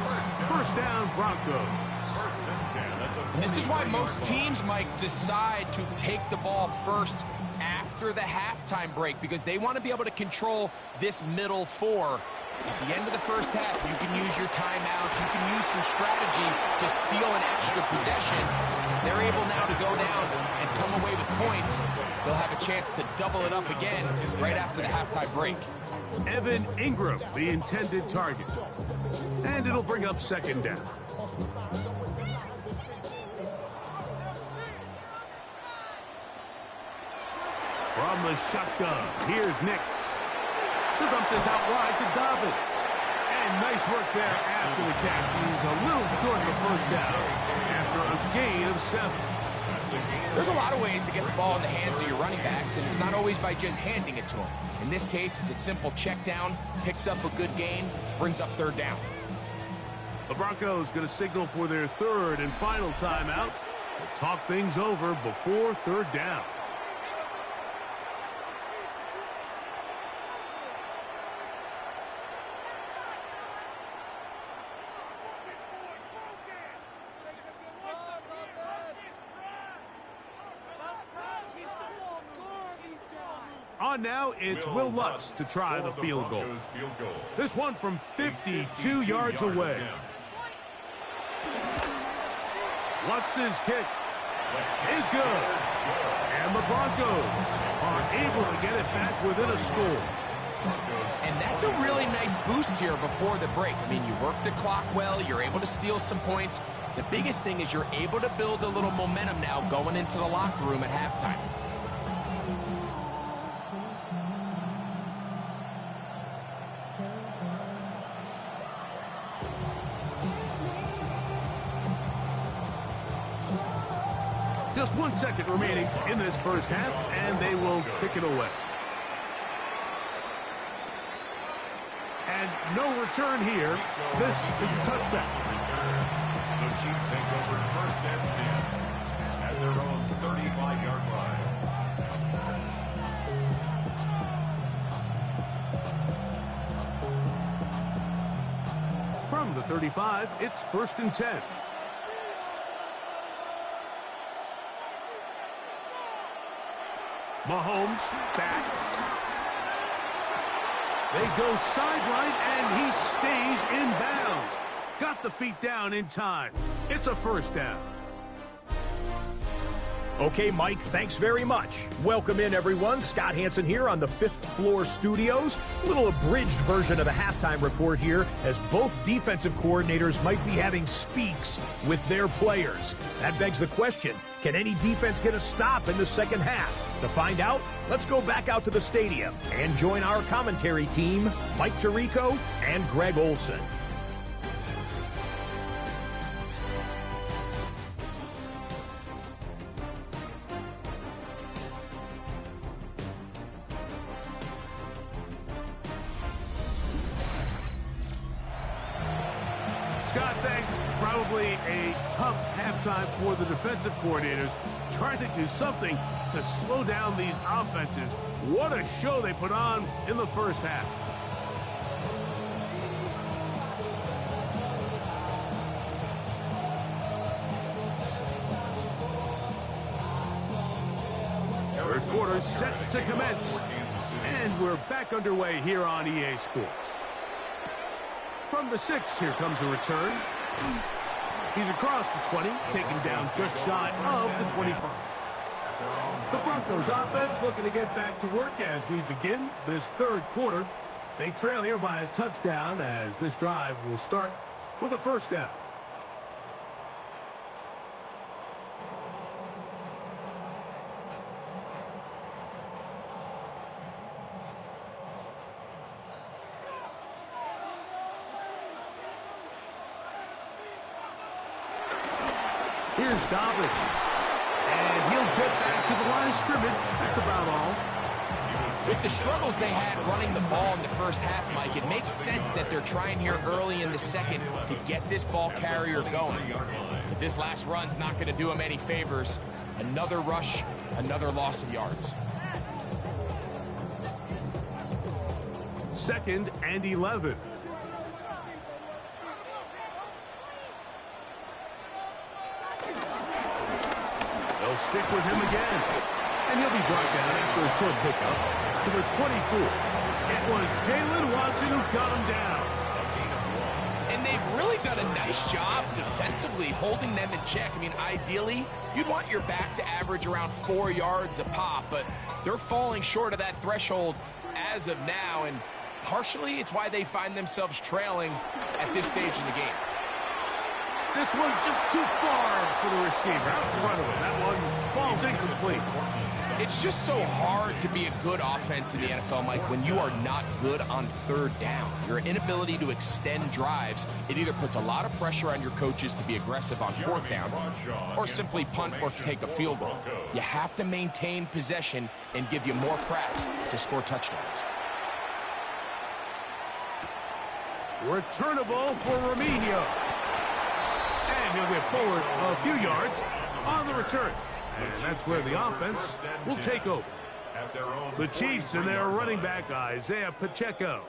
Speaker 1: First down, Broncos.
Speaker 3: First and 10 at the
Speaker 2: And this is why
Speaker 3: 43-yard
Speaker 2: most
Speaker 3: line.
Speaker 2: teams might decide to take the ball first after the halftime break because they want to be able to control this middle four. At the end of the first half, you can use your timeouts. You can use some strategy to steal an extra possession. If they're able now to go down and come away with points, they'll have a chance to double it up again right after the halftime break.
Speaker 1: Evan Ingram, the intended target. And it'll bring up second down. From the shotgun, here's Nix. He'll dump this out wide to Dobbins. And nice work there after the catch. He's a little short of the first down after a gain of 7.
Speaker 2: There's a lot of ways to get the ball in the hands of your running backs, and it's not always by just handing it to them. In this case, it's a simple check down, picks up a good gain, brings up third down.
Speaker 1: The Broncos going to signal for their third and final timeout. They'll talk things over before third down. On now, it's Will Lutz to try the field goal. This one from 52 yards away. Lutz's kick is good. And the Broncos are able to get it back within a score.
Speaker 2: And that's a really nice boost here before the break. I mean, you work the clock well, you're able to steal some points. The biggest thing is you're able to build a little momentum now going into the locker room at halftime.
Speaker 1: Just 1 second remaining in this first half, and they will kick it away. And no return here. This is a touchback.
Speaker 3: The Chiefs take over first and 10 at their own 35-yard line.
Speaker 1: From the 35, it's first and 10. Mahomes back. They go sideline, and he stays in bounds. Got the feet down in time. It's a first down.
Speaker 5: Okay, Mike, thanks very much. Welcome in, everyone. Scott Hansen here on the 5th floor studios. A little abridged version of the halftime report here, as both defensive coordinators might be having speaks with their players. That begs the question, can any defense get a stop in the second half? To find out, let's go back out to the stadium and join our commentary team, Mike Tirico and Greg Olson.
Speaker 1: Scott, thanks. Probably a tough halftime for the defensive coordinators, trying to do something to slow down these offenses. What a show they put on in the first half. Third quarter set to commence. And we're back underway here on EA Sports. From the 6, here comes a return. He's across the 20, taken down just shy of the 25. The Broncos offense looking to get back to work as we begin this third quarter. They trail here by a touchdown as this drive will start with a first down. Here's Dobbins. And he'll get back to the line of scrimmage. That's about all.
Speaker 2: With the struggles they had running the ball in the first half, Mike, it makes sense that they're trying here early in the second to get this ball carrier going. But this last run's not going to do him any favors. Another rush, another loss of yards.
Speaker 1: 2nd and 11. They'll stick with him again. And he'll be brought down after a short pickup to the 24. It was Jalen Watson who got him down.
Speaker 2: And they've really done a nice job defensively holding them in check. I mean, ideally, you'd want your back to average around 4 yards a pop, but they're falling short of that threshold as of now, and partially it's why they find themselves trailing at this stage in the game.
Speaker 1: This one just too far for the receiver out in front of him. That one falls incomplete.
Speaker 2: It's just so hard to be a good offense in the NFL, Mike, when you are not good on third down. Your inability to extend drives, it either puts a lot of pressure on your coaches to be aggressive on fourth down or simply punt or take a field goal. You have to maintain possession and give you more cracks to score touchdowns.
Speaker 1: Returnable for Remigio. And he'll get forward a few yards on the return. And that's where the offense will take over. The Chiefs and their running back, Isaiah Pacheco,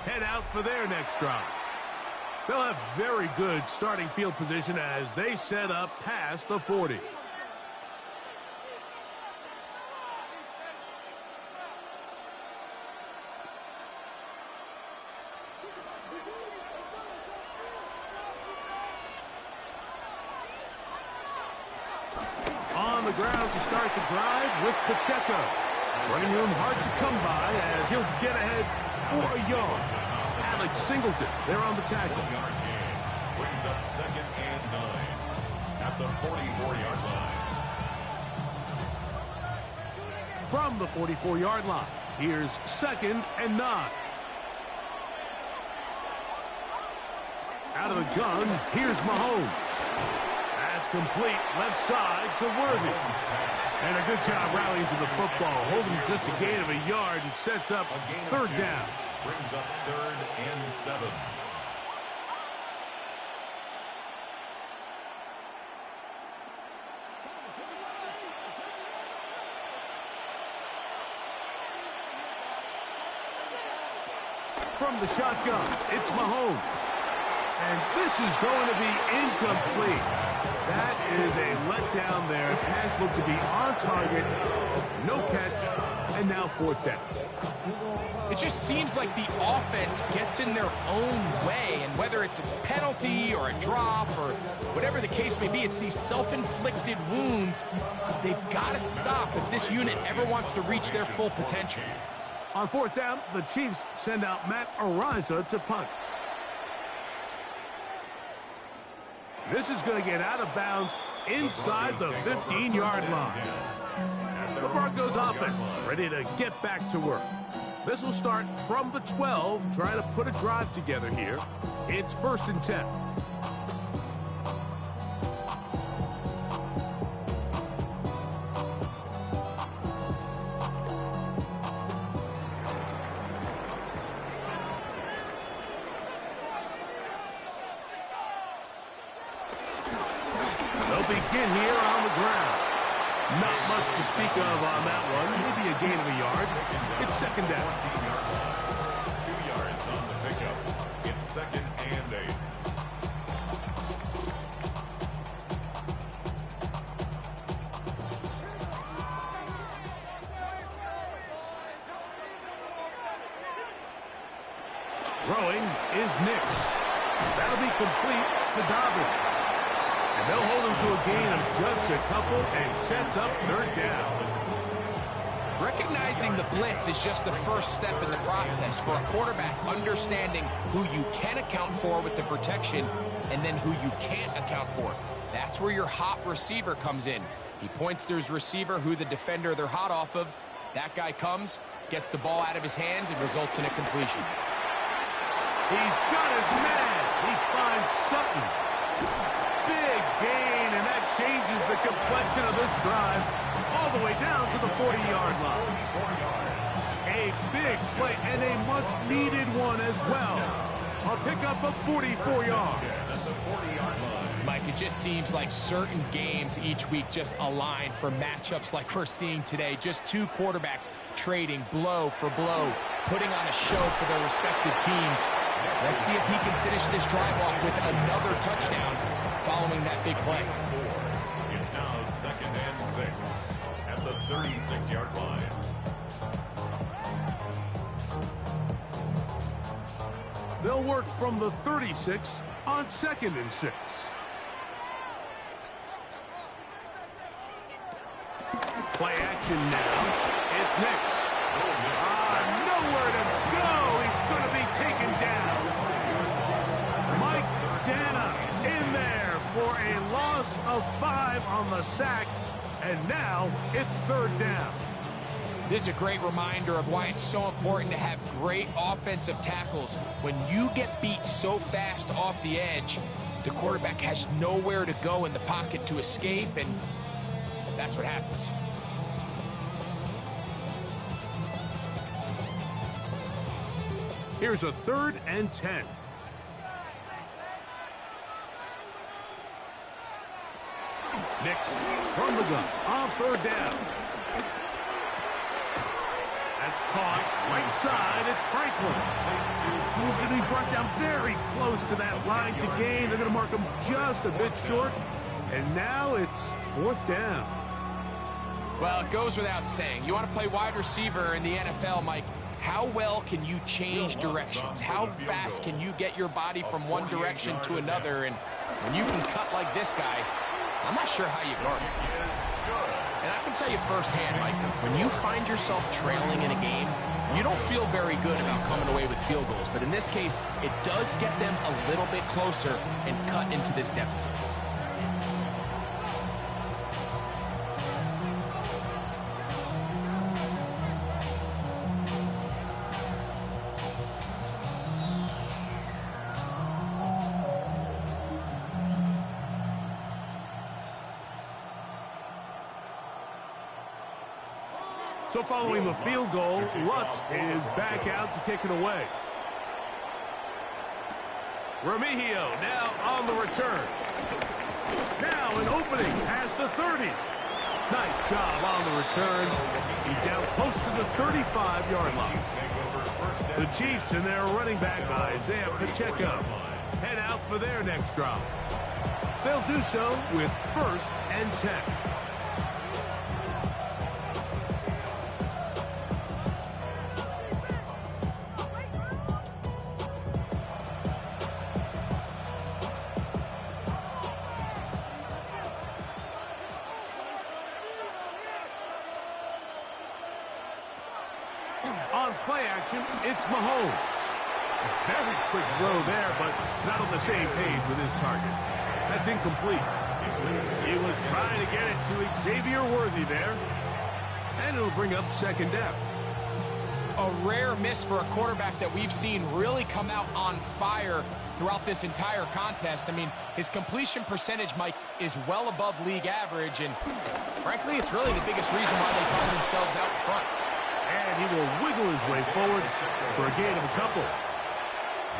Speaker 1: head out for their next drive. They'll have very good starting field position as they set up past the 40. On the ground to start the drive with Pacheco. Running room hard to come by as he'll get ahead for a yard. Alex Singleton there on the tackle.
Speaker 3: Brings up 2nd and 9 at the 44-yard line.
Speaker 1: From the 44-yard line, here's 2nd and 9. Out of the gun, here's Mahomes. Complete left side to Worthy. And a good job rallying to the football, holding just a gain of a yard and sets up 3rd down.
Speaker 3: Brings up 3rd and 7.
Speaker 1: From the shotgun, it's Mahomes. And this is going to be incomplete. That is a letdown there. Pass looked to be on target. No catch. And now 4th down.
Speaker 2: It just seems like the offense gets in their own way. And whether it's a penalty or a drop or whatever the case may be, it's these self-inflicted wounds. They've got to stop if this unit ever wants to reach their full potential.
Speaker 1: On 4th down, the Chiefs send out Matt Araiza to punt. This is going to get out of bounds inside the 15-yard line. The Broncos offense ready to get back to work. This will start from the 12, trying to put a drive together here. It's 1st and 10. Begin here on the ground. Not much to speak of on that one. Maybe a gain of a yard. It's 2nd down.
Speaker 3: 2 yards on the pickup. It's 2nd and 8.
Speaker 1: Throwing is Nix. That'll be complete to Dobbins. And they'll hold him to a gain of just a couple and sets up 3rd down.
Speaker 2: Recognizing the blitz is just the first step in the process for a quarterback, understanding who you can account for with the protection and then who you can't account for. That's where your hot receiver comes in. He points to his receiver, who the defender they're hot off of. That guy comes, gets the ball out of his hands, and results in a completion.
Speaker 1: He's got his man. He finds Sutton. Big gain, and that changes the complexion of this drive all the way down to the 40-yard line. A big play and a much-needed one as well. A pickup of 44 yards.
Speaker 2: Mike, it just seems like certain games each week just align for matchups like we're seeing today. Just two quarterbacks trading blow for blow, putting on a show for their respective teams. Let's see if he can finish this drive off with another touchdown following that big play.
Speaker 3: It's now 2nd and 6. 36-yard line.
Speaker 1: They'll work from the 36 on 2nd and 6. Play action now. It's Nix. Nowhere to go. He's going to be taken down. Mike Dana in there for a loss of 5 on the sack. And now it's 3rd down.
Speaker 2: This is a great reminder of why it's so important to have great offensive tackles. When you get beat so fast off the edge, the quarterback has nowhere to go in the pocket to escape, and that's what happens.
Speaker 1: Here's a 3rd and 10. Nix from the gun on 3rd down. That's caught right side. It's Franklin. He's going to be brought down very close to that line to gain. They're going to mark him just a bit short. And now it's 4th down.
Speaker 2: Well, it goes without saying. You want to play wide receiver in the NFL, Mike. How well can you change directions? How fast can you get your body from one direction to another? And when you can cut like this guy, I'm not sure how you guard it. And I can tell you firsthand, Mike, when you find yourself trailing in a game, you don't feel very good about coming away with field goals. But in this case, it does get them a little bit closer and cut into this deficit.
Speaker 1: So following the field goal, Lutz is back out to kick it away. Remigio now on the return. Now an opening past the 30. Nice job on the return. He's down close to the 35-yard line. The Chiefs and their running back, Isaiah Pacheco, head out for their next drop. They'll do so with 1st and 10. On play action, it's Mahomes. Very quick throw there, but not on the same page with his target. That's incomplete. He was trying to get it to Xavier Worthy there. And it'll bring up 2nd down.
Speaker 2: A rare miss for a quarterback that we've seen really come out on fire throughout this entire contest. I mean, his completion percentage, Mike, is well above league average. And frankly, it's really the biggest reason why they find themselves out front.
Speaker 1: And he will wiggle his way forward for a gain of a couple.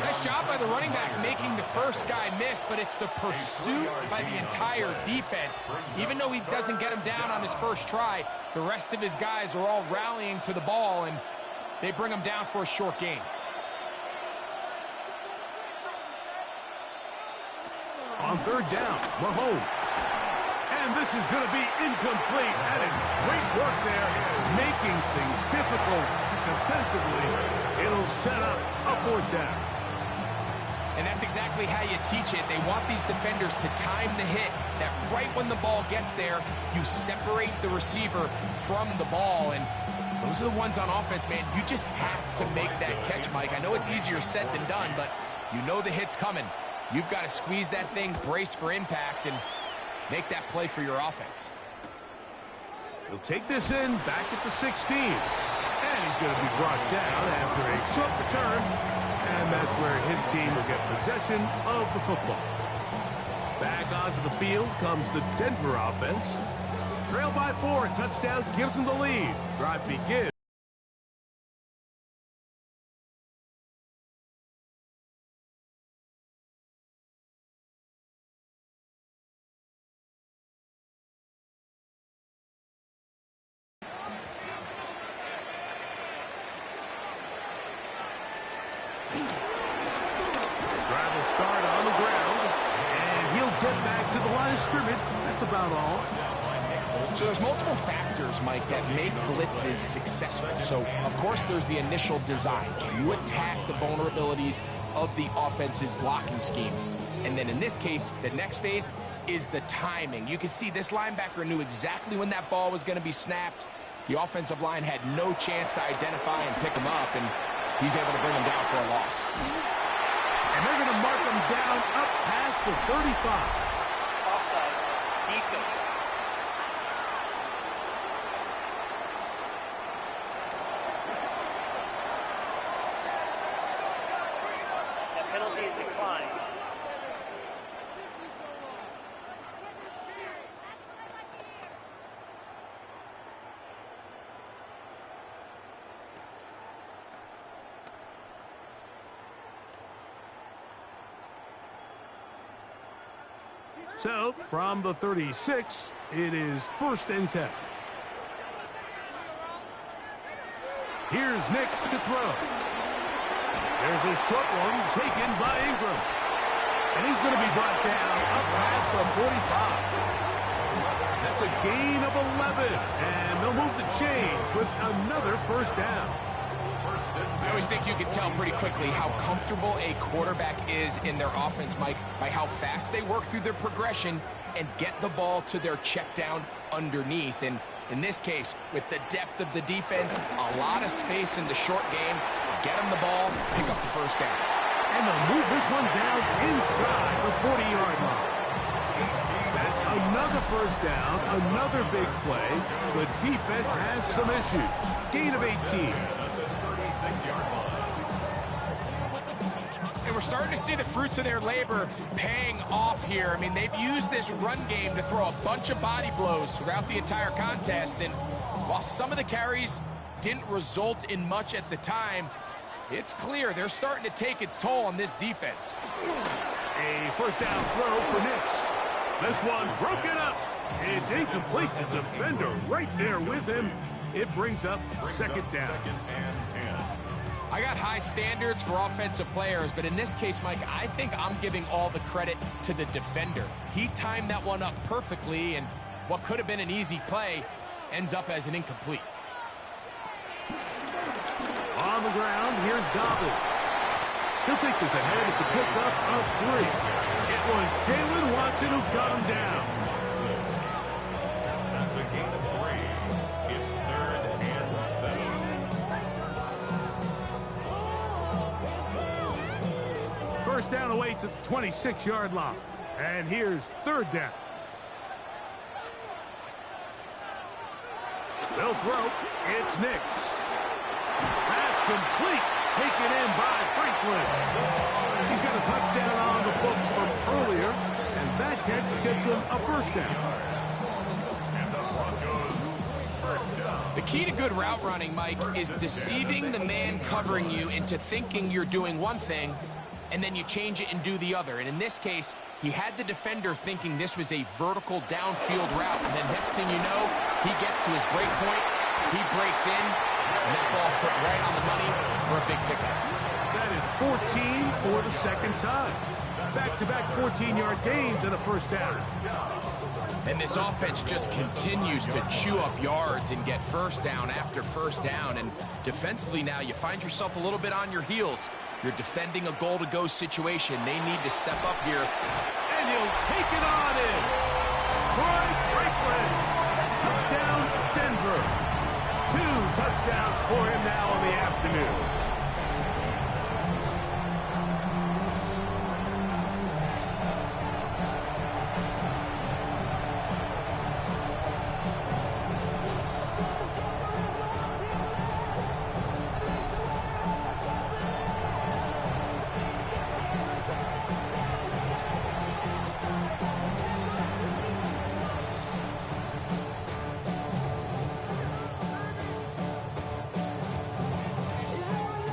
Speaker 2: Nice job by the running back making the first guy miss, but it's the pursuit by the entire defense. Even though he doesn't get him down on his first try, the rest of his guys are all rallying to the ball, and they bring him down for a short gain.
Speaker 1: On 3rd down, Mahomes. And this is going to be incomplete. That is great work there, making things difficult defensively. It'll set up a 4th down.
Speaker 2: And that's exactly how you teach it. They want these defenders to time the hit, that right when the ball gets there, you separate the receiver from the ball. And those are the ones on offense, man. You just have to make that catch, Mike. I know it's easier said than done, but you know the hit's coming. You've got to squeeze that thing, brace for impact, and make that play for your offense.
Speaker 1: He'll take this in back at the 16. And he's going to be brought down after a short return. And that's where his team will get possession of the football. Back onto the field comes the Denver offense. Trail by 4, touchdown gives them the lead. Drive begins. Drive will start on the ground, and he'll get back to the line of scrimmage. That's about all.
Speaker 2: So there's multiple factors, Mike, that make blitzes successful. So, of course, there's the initial design. Can you attack the vulnerabilities of the offense's blocking scheme? And then in this case, the next phase is the timing. You can see this linebacker knew exactly when that ball was going to be snapped. The offensive line had no chance to identify and pick him up, and he's able to bring him down for a loss.
Speaker 1: And they're going to mark him down up past the 35.
Speaker 4: Offside. Defense. That penalty is declined.
Speaker 1: So, from the 36, it is 1st and 10. Here's Nix to throw. There's a short one taken by Ingram. And he's going to be brought down up past the 45. That's a gain of 11. And they'll move the chains with another 1st down.
Speaker 2: I always think you can tell pretty quickly how comfortable a quarterback is in their offense, Mike, by how fast they work through their progression and get the ball to their check down underneath. And in this case, with the depth of the defense, a lot of space in the short game, get them the ball, pick up the 1st down.
Speaker 1: And they'll move this one down inside the 40-yard line. That's another 1st down, another big play. The defense has some issues. Gain of 18.
Speaker 2: And we're starting to see the fruits of their labor paying off here. I mean, they've used this run game to throw a bunch of body blows throughout the entire contest. And while some of the carries didn't result in much at the time, it's clear they're starting to take its toll on this defense.
Speaker 1: A 1st down throw for Nix. This one broken up. It's incomplete. The defender right there with him. It brings up 2nd down.
Speaker 3: 2nd and 10.
Speaker 2: I got high standards for offensive players, but in this case, Mike, I think I'm giving all the credit to the defender. He timed that one up perfectly, and what could have been an easy play ends up as an incomplete.
Speaker 1: On the ground, here's Dobbins. He'll take this ahead. It's a pickup of 3. It was Jalen Watson who got him down.
Speaker 3: That's a gain of 3. It's 3rd and 7.
Speaker 1: 1st down away to the 26-yard line. And here's 3rd down. They'll throw. It's Nix. That's complete. Taken in by Franklin. He's got a touchdown on the books from earlier, and that catch gets him a 1st down.
Speaker 3: And the Broncos, 1st down.
Speaker 2: The key to good route running, Mike, is deceiving the man covering you into thinking you're doing one thing, and then you change it and do the other. And in this case, he had the defender thinking this was a vertical downfield route, and then next thing you know, he gets to his break point, he breaks in, and that ball's put right on the money for a big pickup.
Speaker 1: That is 14 for the 2nd time. Back-to-back 14-yard gains and a 1st down.
Speaker 2: And this offense just continues to chew up yards and get 1st down after 1st down. And defensively now, you find yourself a little bit on your heels. You're defending a goal-to-go situation. They need to step up here.
Speaker 1: And he'll take it on in. Troy Franklin. Touchdown, Denver. 2 touchdowns for him now on the afternoon.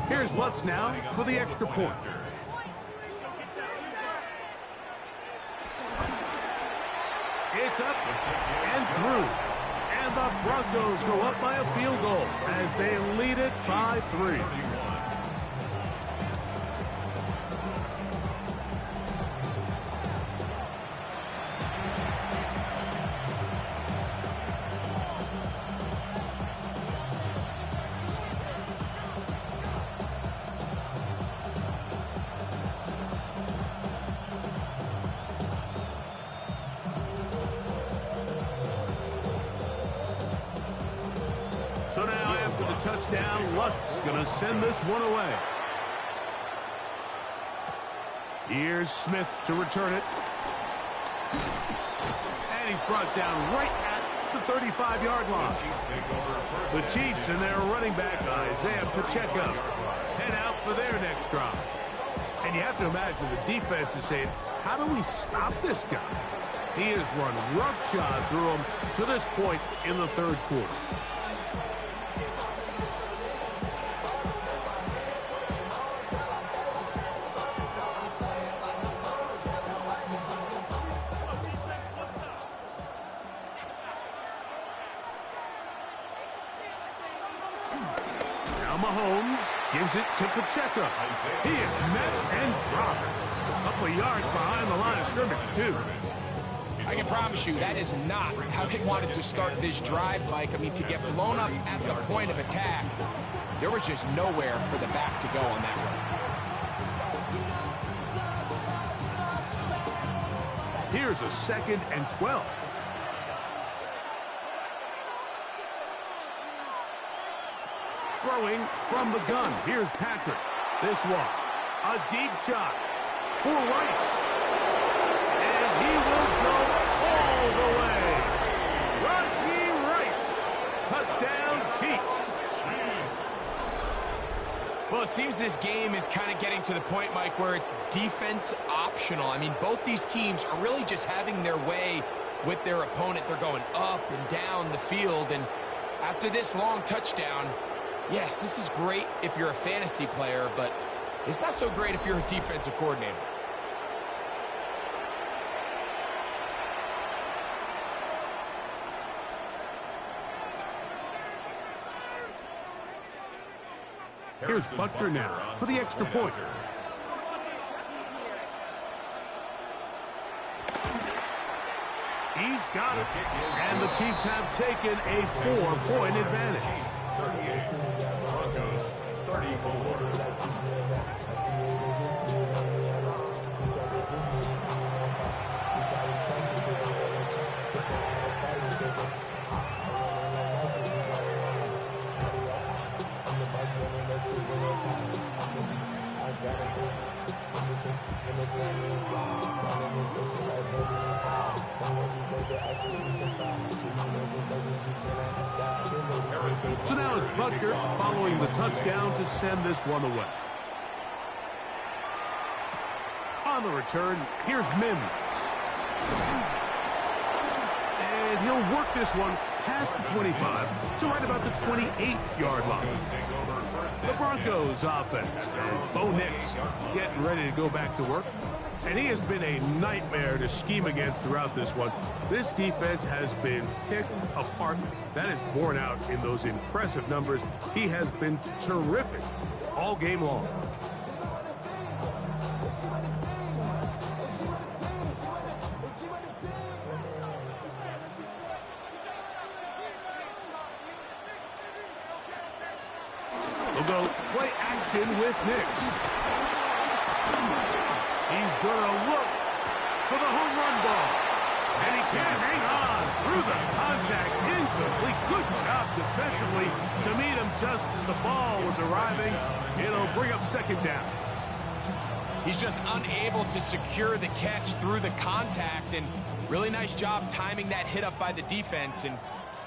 Speaker 1: Here's Lutz now for the extra point. It's up and through. And the Broncos go up by a field goal as they lead it by 3. So now after the touchdown, Luck's going to send this one away. Here's Smith to return it. And he's brought down right at the 35-yard line. The Chiefs and their running back, Isaiah Pacheco, head out for their next drive. And you have to imagine the defense is saying, how do we stop this guy? He has run roughshod through him to this point in the third quarter. Mahomes gives it to Pacheco. He is met and dropped. A couple of yards behind the line of scrimmage, too.
Speaker 2: I can promise you that is not how they wanted to start this drive, Mike. I mean, to get blown up at the point of attack, there was just nowhere for the back to go on that run.
Speaker 1: Here's a 2nd and 12. Throwing from the gun. Here's Patrick. This one. A deep shot for Rice. And he will go all the way. Rashee Rice. Touchdown, Chiefs.
Speaker 2: Well, it seems this game is kind of getting to the point, Mike, where it's defense optional. I mean, both these teams are really just having their way with their opponent. They're going up and down the field. And after this long touchdown, yes, this is great if you're a fantasy player, but it's not so great if you're a defensive coordinator.
Speaker 1: Here's Butker now for the extra point. He's got it. And the Chiefs have taken a 4-point advantage.
Speaker 3: 38. Broncos 34.
Speaker 1: So now it's Butker following the touchdown to send this one away. On the return, here's Mims. And he'll work this one past the 25 to right about the 28-yard line. The Broncos offense, and Bo Nix getting ready to go back to work. And he has been a nightmare to scheme against throughout this one. This defense has been picked apart. That is borne out in those impressive numbers. He has been terrific all game long. We'll go play action with Nix. He's going to look for the home run ball. And he can't hang on through the contact. Incomplete. Good job defensively to meet him just as the ball was arriving. It'll bring up 2nd down.
Speaker 2: He's just unable to secure the catch through the contact, and really nice job timing that hit up by the defense. And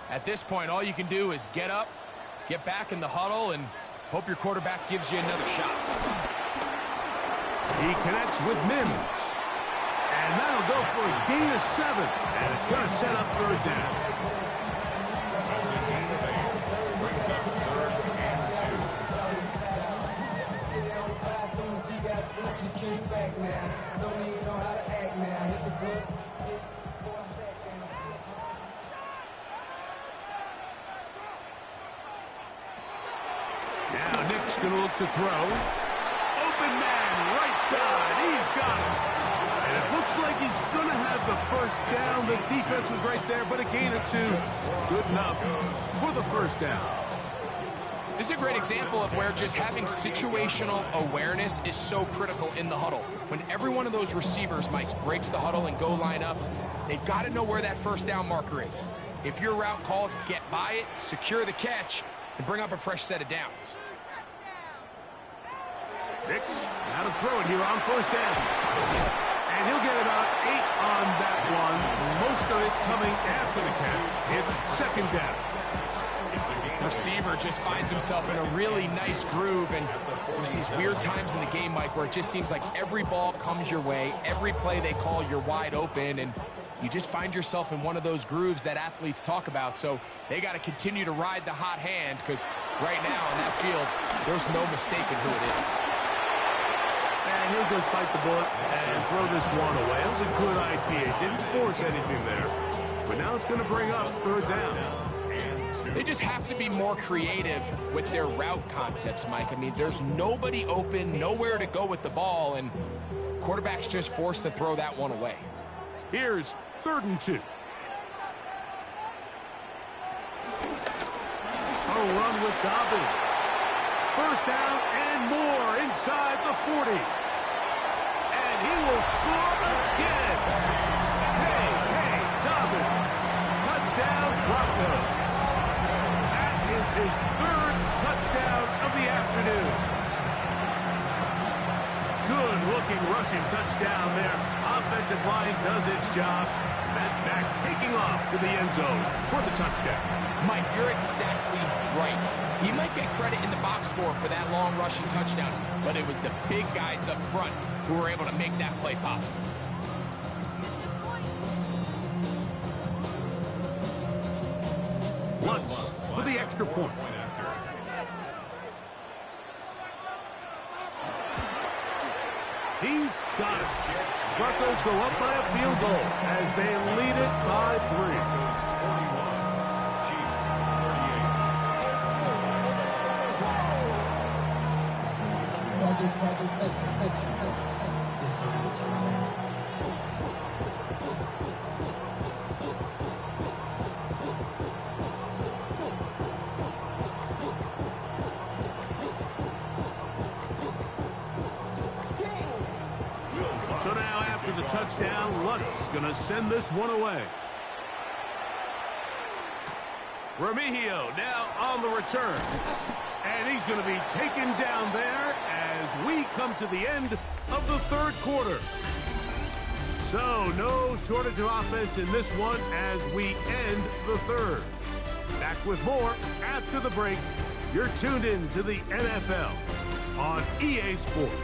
Speaker 2: at this point, all you can do is get up, get back in the huddle, and hope your quarterback gives you another shot.
Speaker 1: He connects with Mims. And that'll go for a gain of 7. And it's going to set up 3rd down.
Speaker 3: Brings up 3rd
Speaker 1: and 2. Now Nick's going to look to throw. Open man, right side. He's got it. And it looks like he's going to have the 1st down. The defense was right there, but a gain of 2. Good enough for the 1st down.
Speaker 2: This is a great example of where just having situational awareness is so critical in the huddle. When every one of those receivers, Mike, breaks the huddle and go line up, they've got to know where that 1st down marker is. If your route calls, get by it, secure the catch, and bring up a fresh set of downs.
Speaker 1: Hicks, now to throw it here on first down. And he'll get about 8 on that one. Most of it coming after the catch. It's second down.
Speaker 2: Receiver just finds himself in a really nice groove, and there's these weird times in the game, Mike, where it just seems like every ball comes your way, every play they call, you're wide open, and you just find yourself in one of those grooves that athletes talk about. So they got to continue to ride the hot hand, because right now on that field, there's no mistaking who it is.
Speaker 1: And he'll just bite the bullet and throw this one away. It was a good idea. Didn't force anything there. But now it's going to bring up third down.
Speaker 2: They just have to be more creative with their route concepts, Mike. I mean, there's nobody open, nowhere to go with the ball, and quarterback's just forced to throw that one away.
Speaker 1: Here's 3rd and 2. A run with Dobbins. First down and more inside the 40. And he will score again. Hey, Dobbins. Touchdown, Broncos. Is his 3rd touchdown of the afternoon. Good-looking rushing touchdown there. Offensive line does its job. That back taking off to the end zone for the touchdown.
Speaker 2: Mike, you're exactly right. He might get credit in the box score for that long rushing touchdown, but it was the big guys up front who were able to make that play possible.
Speaker 1: Lutz for the extra point. He's got it. Broncos go up by a field goal as they lead it by 3. So now after the touchdown, Lutz going to send this one away. Remigio now on the return. And he's going to be taken down there as we come to the end of the 3rd quarter. So no shortage of offense in this one as we end the 3rd. Back with more after the break. You're tuned in to the NFL on EA Sports.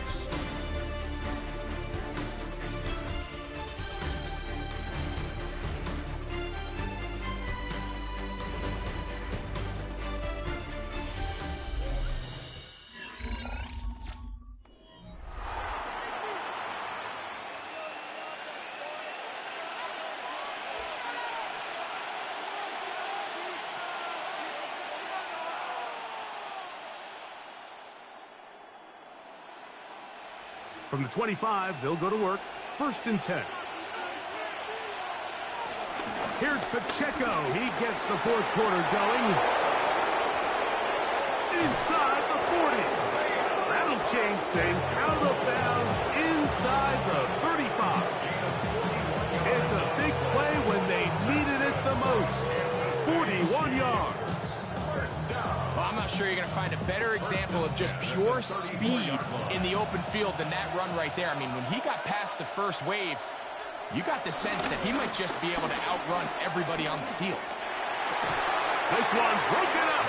Speaker 1: From the 25, they'll go to work. 1st and 10. Here's Pacheco. He gets the 4th quarter going. Inside the 40. That'll change things. Out of bounds inside the 35. It's a big play when they needed it the most. 41 yards.
Speaker 2: Well, I'm not sure you're going to find a better example of just pure speed in the open field than that run right there. I mean, when he got past the first wave, you got the sense that he might just be able to outrun everybody on the field.
Speaker 1: This one broken up.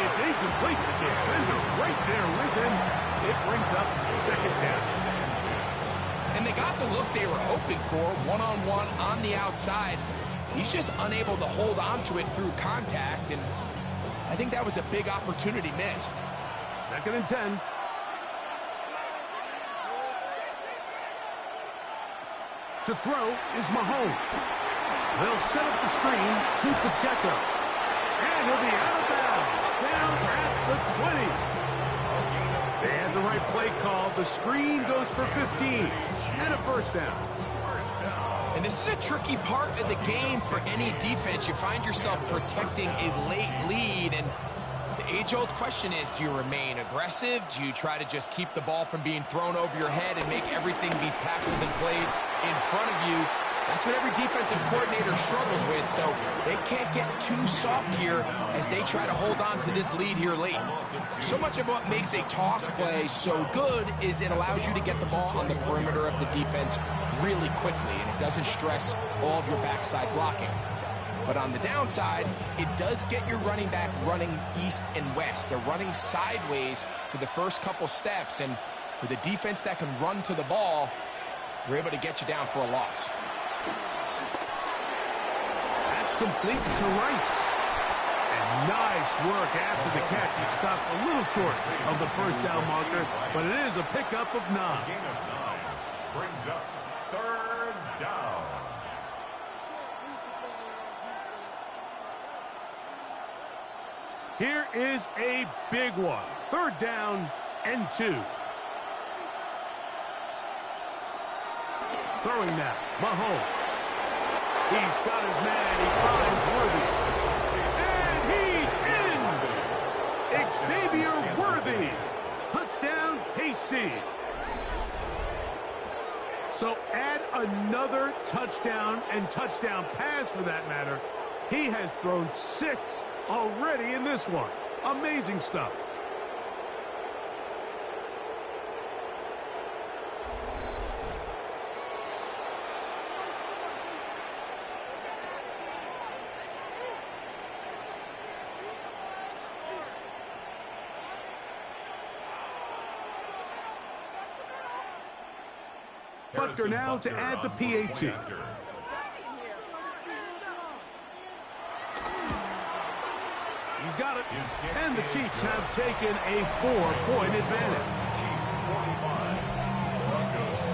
Speaker 1: It's incomplete. The defender right there with him. It brings up 2nd down.
Speaker 2: And they got the look they were hoping for, one-on-one on the outside. He's just unable to hold on to it through contact, and I think that was a big opportunity missed.
Speaker 1: 2nd and 10. To throw is Mahomes. They'll set up the screen to Pacheco. And he'll be out of bounds down at the 20. They had the right play call. The screen goes for 15 and a 1st down.
Speaker 2: And this is a tricky part of the game for any defense. You find yourself protecting a late lead, and the age-old question is, do you remain aggressive? Do you try to just keep the ball from being thrown over your head and make everything be tackled and played in front of you? That's what every defensive coordinator struggles with, so they can't get too soft here as they try to hold on to this lead here late. So much of what makes a toss play so good is it allows you to get the ball on the perimeter of the defense really quickly, and it doesn't stress all of your backside blocking. But on the downside, it does get your running back running east and west. They're running sideways for the first couple steps, and with a defense that can run to the ball, they're able to get you down for a loss.
Speaker 1: That's complete to Rice. And nice work after the catch. He stopped a little short of the first down marker, but it is a pickup of 9.
Speaker 3: Gain of 9 brings up 3rd down.
Speaker 1: Here is a big one. 3rd down and 2. Throwing now, Mahomes. He's got his man. He finds Worthy. And he's in! Xavier Worthy. Touchdown, KC. So add another touchdown and touchdown pass for that matter. He has thrown 6 already in this one. Amazing stuff. Butker now to add the PAT. He's got it. And the Chiefs have taken a 4-point advantage.
Speaker 3: Chiefs 45, Broncos 41.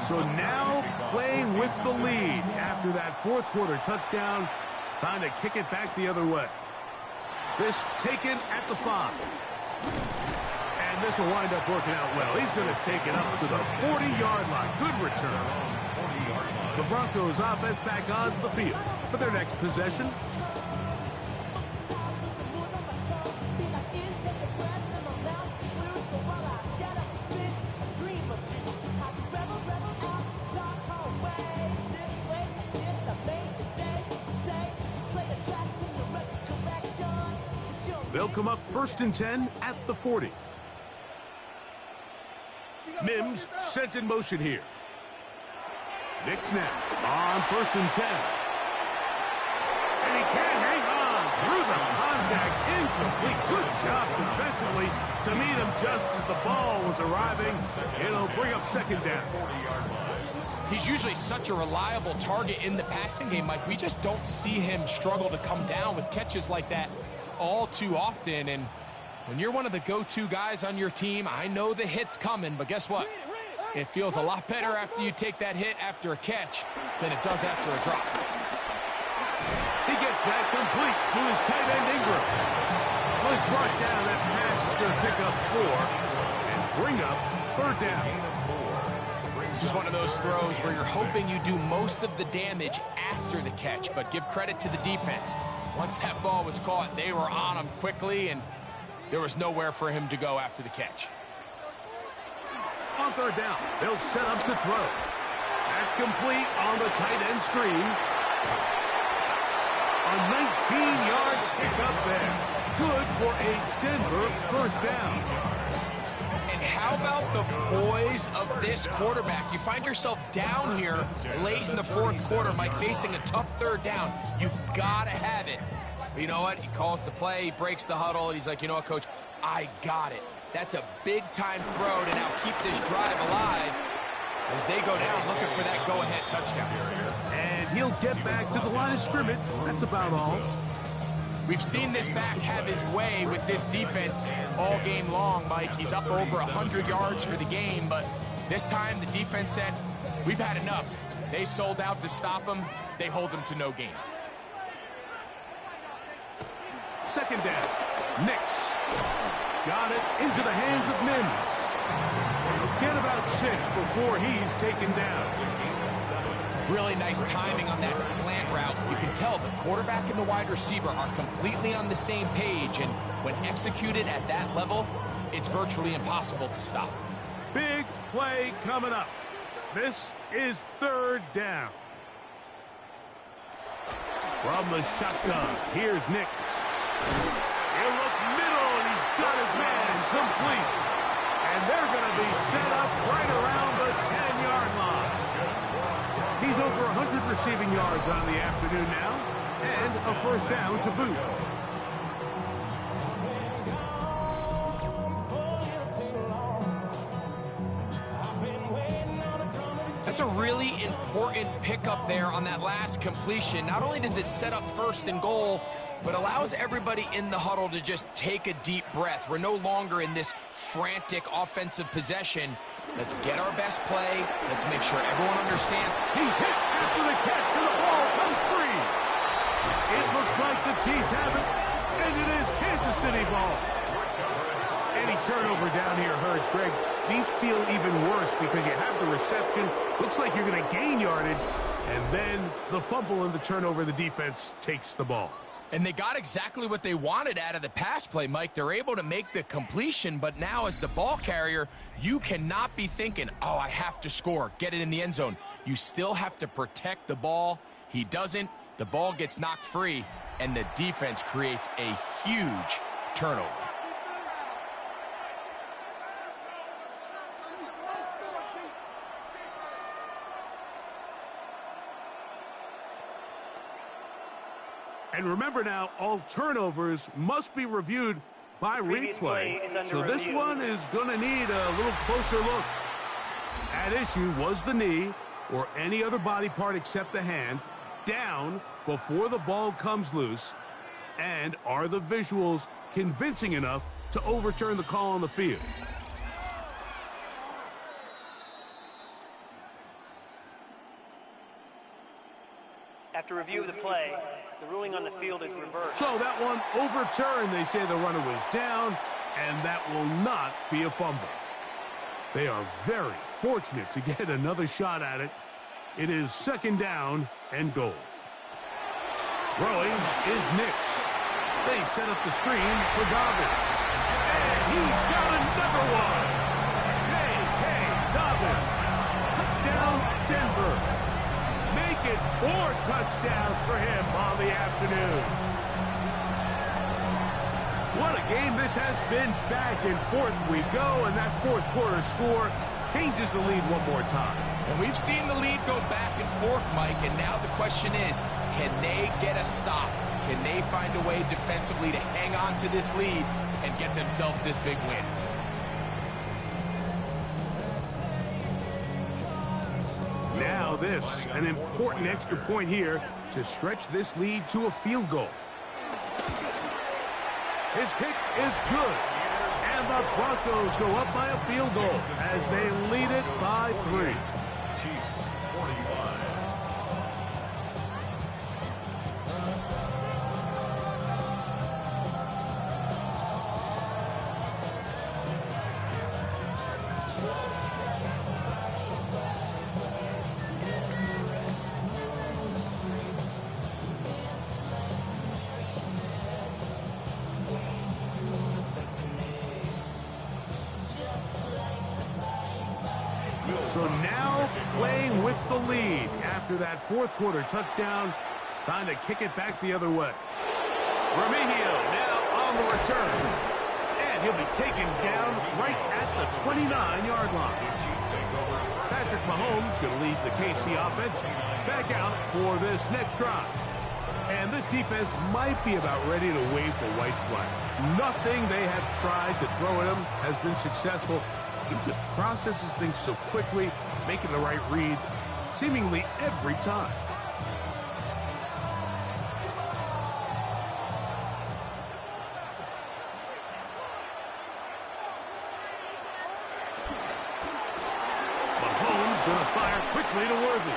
Speaker 1: So now playing with the lead after that 4th quarter touchdown. Time to kick it back the other way. This taken at the 5. And this will wind up working out well. He's going to take it up to the 40-yard line. Good return. The Broncos offense back onto the field for their next possession. They'll come up 1st and 10 at the 40. Mims sent in motion here. Knicks now on 1st and 10. And he can't hang on through the contact. Incomplete. Good job defensively to meet him just as the ball was arriving. It'll bring up 2nd down.
Speaker 2: He's usually such a reliable target in the passing game, Mike. We just don't see him struggle to come down with catches like that all too often. And when you're one of the go-to guys on your team, I know the hit's coming, but guess what? It feels a lot better after you take that hit after a catch than it does after a drop.
Speaker 1: He gets that complete to his tight end Ingram. Well, he's brought down. That pass is going to pick up 4 and bring up 3rd down.
Speaker 2: This is one of those throws where you're hoping you do most of the damage after the catch, but give credit to the defense. Once that ball was caught, they were on him quickly, and there was nowhere for him to go after the catch.
Speaker 1: On 3rd down, they'll set up to throw. That's complete on the tight end screen. A 19-yard pickup there. Good for a Denver 1st down.
Speaker 2: And how about the poise of this quarterback? You find yourself down here late in the 4th quarter, Mike, facing a tough 3rd down. You've got to have it. But you know what? He calls the play, he breaks the huddle, and he's like, you know what, Coach? I got it. That's a big-time throw to now keep this drive alive as they go down looking for that go-ahead touchdown.
Speaker 1: And he'll get back to the line of scrimmage. That's about all.
Speaker 2: We've seen this back have his way with this defense all game long, Mike. He's up over 100 yards for the game, but this time the defense said, we've had enough. They sold out to stop him. They hold him to no gain.
Speaker 1: 2nd down. Knicks Got it into the hands of Mims. He'll get about 6 before he's taken down.
Speaker 2: Really nice timing on that slant route. You can tell the quarterback and the wide receiver are completely on the same page, and when executed at that level, it's virtually impossible to stop.
Speaker 1: Big play coming up. This is 3rd down. From the shotgun, here's Nix. He'll look middle, and he's got his man complete. And they're going to be set up right around the 10-yard line. He's over 100 receiving yards on the afternoon now, and a 1st down to boot.
Speaker 2: That's a really important pickup there on that last completion. Not only does it set up 1st and goal, but allows everybody in the huddle to just take a deep breath. We're no longer in this frantic offensive possession. Let's get our best play. Let's make sure everyone understands.
Speaker 1: He's hit after the catch, and the ball comes free. It looks like the Chiefs have it, and it is Kansas City ball. Any turnover down here hurts, Greg. These feel even worse because you have the reception. Looks like you're going to gain yardage, and then the fumble and the turnover, the defense takes the ball.
Speaker 2: And they got exactly what they wanted out of the pass play, Mike. They're able to make the completion, but now as the ball carrier, you cannot be thinking, oh, I have to score, get it in the end zone. You still have to protect the ball. He doesn't. The ball gets knocked free, and the defense creates a huge turnover.
Speaker 1: And remember now, all turnovers must be reviewed by replay. So this one is going to need a little closer look. At issue was the knee, or any other body part except the hand, down before the ball comes loose. And are the visuals convincing enough to overturn the call on the field?
Speaker 4: After review of the play, the ruling on the field is reversed.
Speaker 1: So that one overturned. They say the runner was down, and that will not be a fumble. They are very fortunate to get another shot at it. It is 2nd down and goal. Throwing is Nix. They set up the screen for Dobbins. And he's got another one. Hey, Dobbins. Touchdown, Denver. Make it 4 touchdowns for him on the afternoon. What a game this has been. Back and forth we go, and that 4th quarter score changes the lead one more time.
Speaker 2: And we've seen the lead go back and forth, Mike, and now the question is, can they get a stop? Can they find a way defensively to hang on to this lead and get themselves this big win?
Speaker 1: Now this, an important extra point here to stretch this lead to a field goal. His kick is good. And the Broncos go up by a field goal as they lead it by 3.
Speaker 3: Chiefs, 45.
Speaker 1: So now playing with the lead after that 4th quarter touchdown. Time to kick it back the other way. Remigio now on the return. And he'll be taken down right at the 29-yard line. Patrick Mahomes going to lead the KC offense back out for this next drive. And this defense might be about ready to wave the white flag. Nothing they have tried to throw at him has been successful. He just processes things so quickly, making the right read seemingly every time. Mahomes going to fire quickly to Worthy.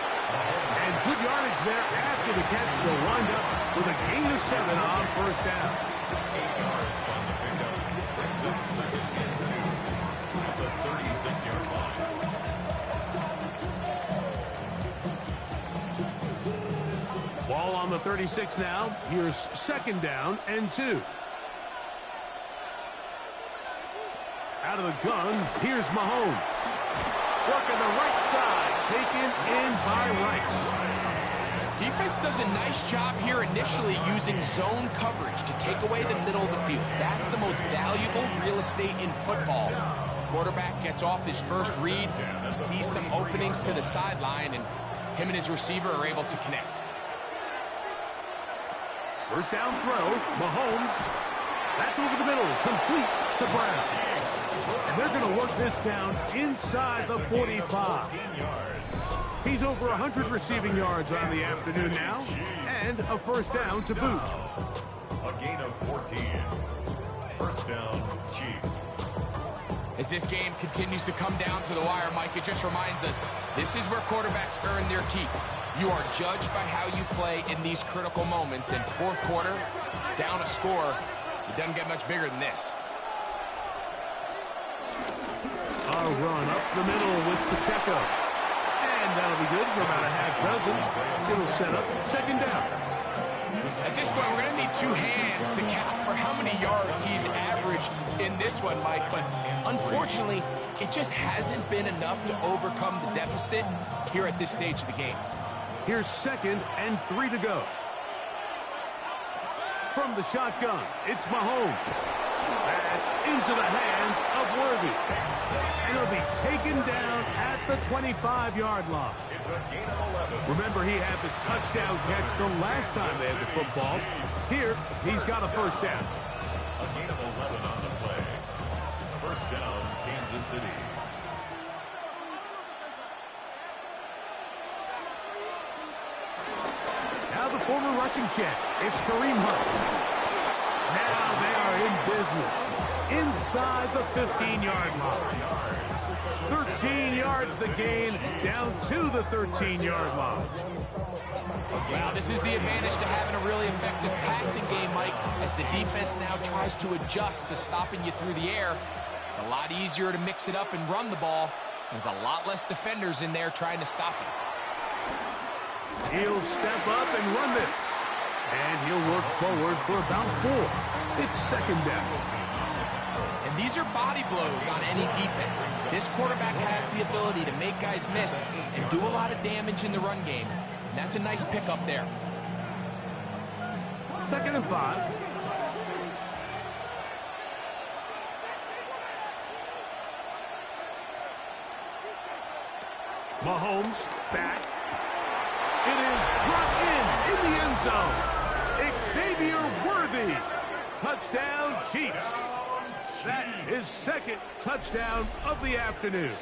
Speaker 1: And good yardage there after the catch. They'll wind up with a gain of 7 on 1st down.
Speaker 3: Brings up 2nd and 2 at the 36-yard line.
Speaker 1: Ball on the 36 now. Here's 2nd down and 2. Out of the gun, here's Mahomes. Working the right side, taken in by Rice.
Speaker 2: Defense does a nice job here initially using zone coverage to take away the middle of the field. That's the most valuable real estate in football. Quarterback gets off his first read, sees some openings to the sideline, and him and his receiver are able to connect.
Speaker 1: First down throw, Mahomes. That's over the middle, complete to Brown. And they're going to work this down inside the 45. He's over 100 receiving yards on the afternoon now, and a first down to boot.
Speaker 3: A gain of 14. First down, Chiefs.
Speaker 2: As this game continues to come down to the wire, Mike, it just reminds us, this is where quarterbacks earn their keep. You are judged by how you play in these critical moments. In fourth quarter, down a score, it doesn't get much bigger than this.
Speaker 1: A run up the middle with Pacheco. And that'll be good for about a half dozen. It'll set up 2nd down.
Speaker 2: At this point, we're going to need 2 hands to count for how many yards he's averaged in this one, Mike. But unfortunately, it just hasn't been enough to overcome the deficit here at this stage of the game.
Speaker 1: Here's 2nd and 3 to go. From the shotgun, it's Mahomes. That's into the hands of Worthy. And it'll be taken down at the 25-yard line.
Speaker 3: It's a gain of 11.
Speaker 1: Remember, he had the touchdown catch the last time they had the football. Here, he's got a first down.
Speaker 3: A gain of 11 on the play. First down, Kansas City.
Speaker 1: Now the former rushing champ, it's Kareem Hunt. Now they are in business inside the 15-yard line. 13 yards the gain, down to the 13-yard line.
Speaker 2: Wow, this is the advantage to having a really effective passing game, Mike, as the defense now tries to adjust to stopping you through the air. It's a lot easier to mix it up and run the ball. There's a lot less defenders in there trying to stop it.
Speaker 1: He'll step up and run this. And he'll work forward for about 4. It's 2nd down.
Speaker 2: And these are body blows on any defense. This quarterback has the ability to make guys miss and do a lot of damage in the run game. And that's a nice pickup there.
Speaker 1: 2nd and 5. Mahomes back. It is brought in the end zone. Xavier Worthy. Touchdown, Chiefs. That is 2nd touchdown of the afternoon.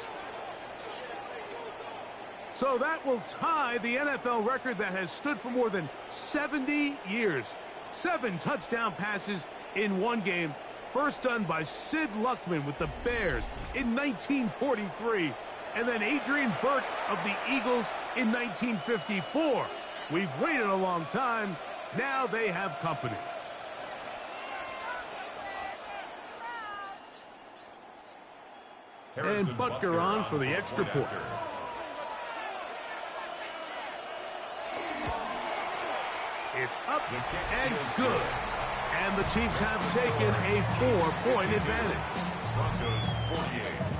Speaker 1: So that will tie the NFL record that has stood for more than 70 years. 7 touchdown passes in one game. First done by Sid Luckman with the Bears in 1943. And then Adrian Burt of the Eagles in 1954. We've waited a long time. Now they have company. And Butker on for the extra point. It's up and good. And the Chiefs have taken a 4-point advantage.
Speaker 3: Broncos 48.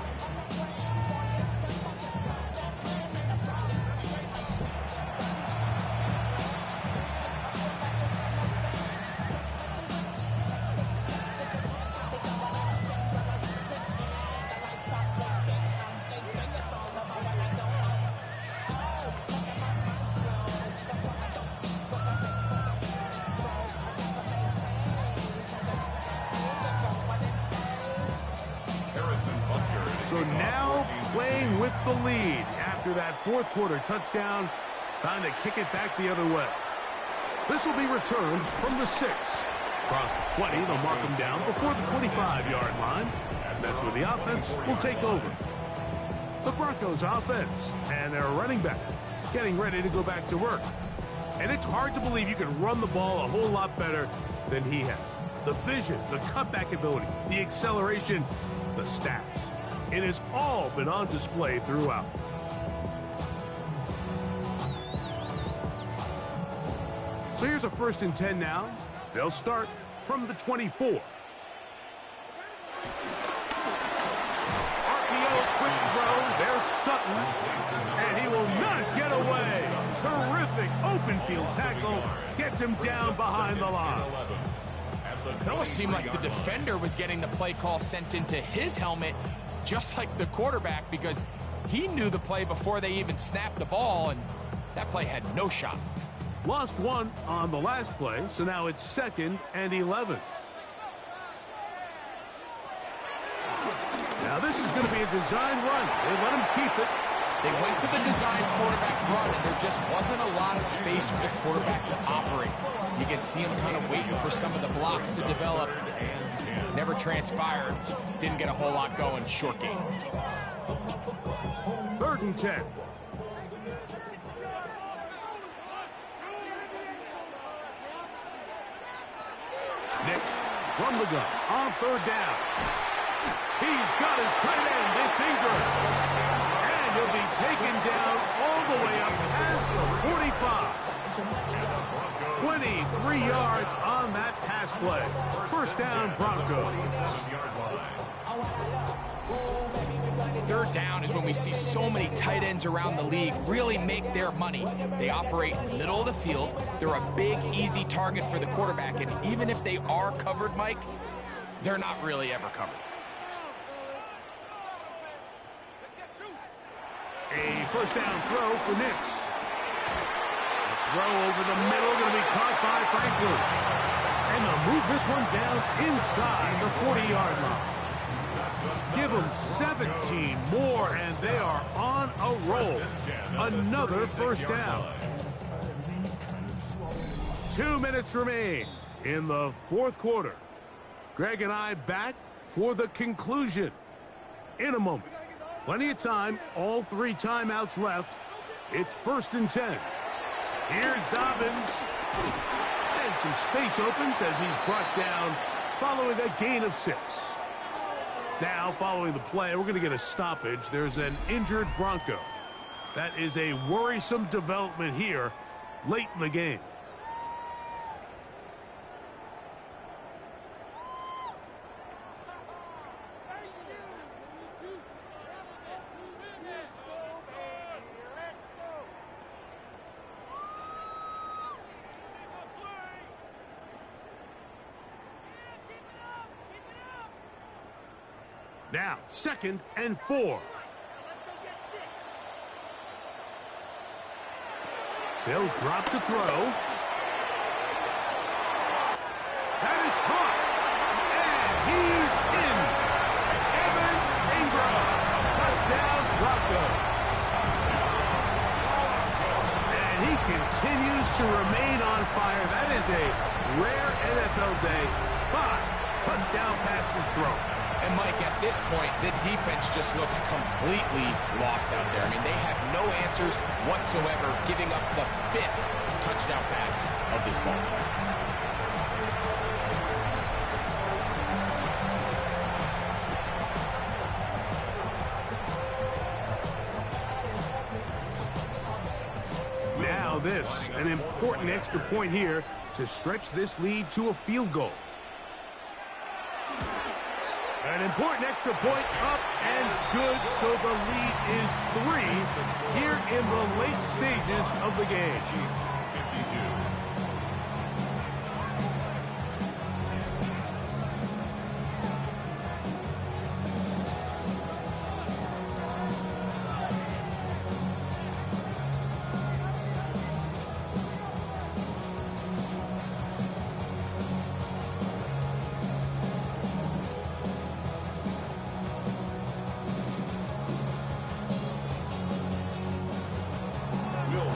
Speaker 1: So now playing with the lead after that fourth quarter touchdown. Time to kick it back the other way. This will be returned from the 6. Across the 20, they'll mark them down before the 25-yard line. That's where the offense will take over. The Broncos offense and their running back getting ready to go back to work. And it's hard to believe you can run the ball a whole lot better than he has. the vision, the cutback ability, the acceleration, the stats. It has all been on display throughout. So here's a 1st and 10 now. They'll start from the 24. RPO quick throw. There's Sutton. And he will not get away. Terrific open field tackle. Gets him down behind the line.
Speaker 2: It almost seemed like the defender was getting the play call sent into his helmet, just like the quarterback, because he knew the play before they even snapped the ball, and that play had no shot.
Speaker 1: Lost one on the last play, so now it's 2nd and 11. Now this is going to be a design run. They let him keep it.
Speaker 2: They went to the design quarterback run, and there just wasn't a lot of space for the quarterback to operate. You can see him kind of waiting for some of the blocks to develop. Never transpired. Didn't get a whole lot going. Short game.
Speaker 1: 3rd and 10. Next, from the gun, on 3rd down. He's got his tight end. It's Ingram. And he'll be taken down all the way up past the 45. 23 yards on that pass play. 1st down, Broncos.
Speaker 2: 3rd down is when we see so many tight ends around the league really make their money. They operate in the middle of the field. They're a big, easy target for the quarterback. And even if they are covered, Mike, they're not really ever covered.
Speaker 1: A 1st down throw for Nix. The throw over the middle going to be caught by Franklin. And they'll move this one down inside the 40-yard line. Give them 17 more, and they are on a roll. Another 1st down. 2 minutes remain in the 4th quarter. Greg and I back for the conclusion in a moment. Plenty of time, all 3 timeouts left. It's 1st and 10. Here's Dobbins. And some space opens as he's brought down following a gain of 6. Now, following the play, we're going to get a stoppage. There's an injured Bronco. That is a worrisome development here late in the game. Now, 2nd and 4. They'll drop to throw. That is caught. And he's in. Evan Ingram. Touchdown, Broncos. And he continues to remain on fire. That is a rare NFL day. 5 touchdown passes thrown.
Speaker 2: And, Mike, at this point, the defense just looks completely lost out there. I mean, they have no answers whatsoever, giving up the 5th touchdown pass of this ball.
Speaker 1: Now this, an important extra point here to stretch this lead to a field goal. An important extra point up and good, so the lead is 3 here in the late stages of the game.
Speaker 3: 52.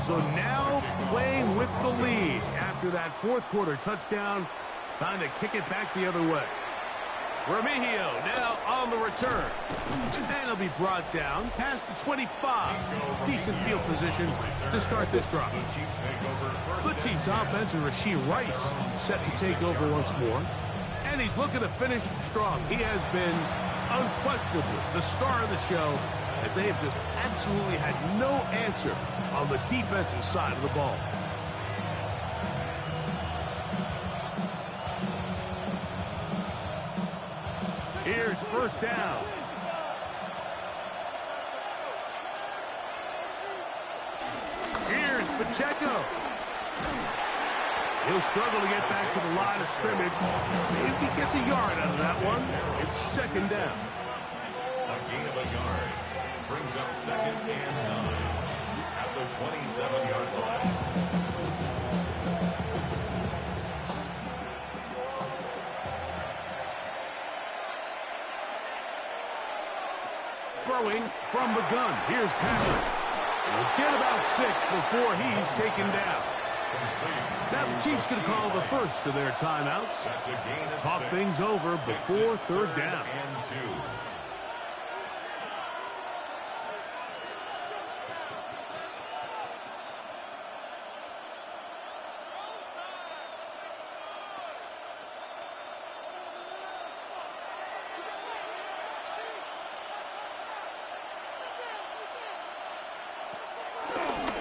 Speaker 1: So now playing with the lead after that 4th quarter touchdown. Time to kick it back the other way. Remigio now on the return. And he'll be brought down past the 25. Decent field position to start this drive. The Chiefs offense and Rashee Rice set to take over once more. And he's looking to finish strong. He has been unquestionably the star of the show, as they have just absolutely had no answer on the defensive side of the ball. Here's first down. Here's Pacheco. He'll struggle to get back to the line of scrimmage. If he gets a yard out of that one, it's second down.
Speaker 3: A gain of a yard brings up second and 9 at the 27-yard line.
Speaker 1: Throwing from the gun. Here's Patrick. He'll get about 6 before he's taken down. Now the Chiefs can call the first of their timeouts. Talk things over before third down.
Speaker 3: And 2.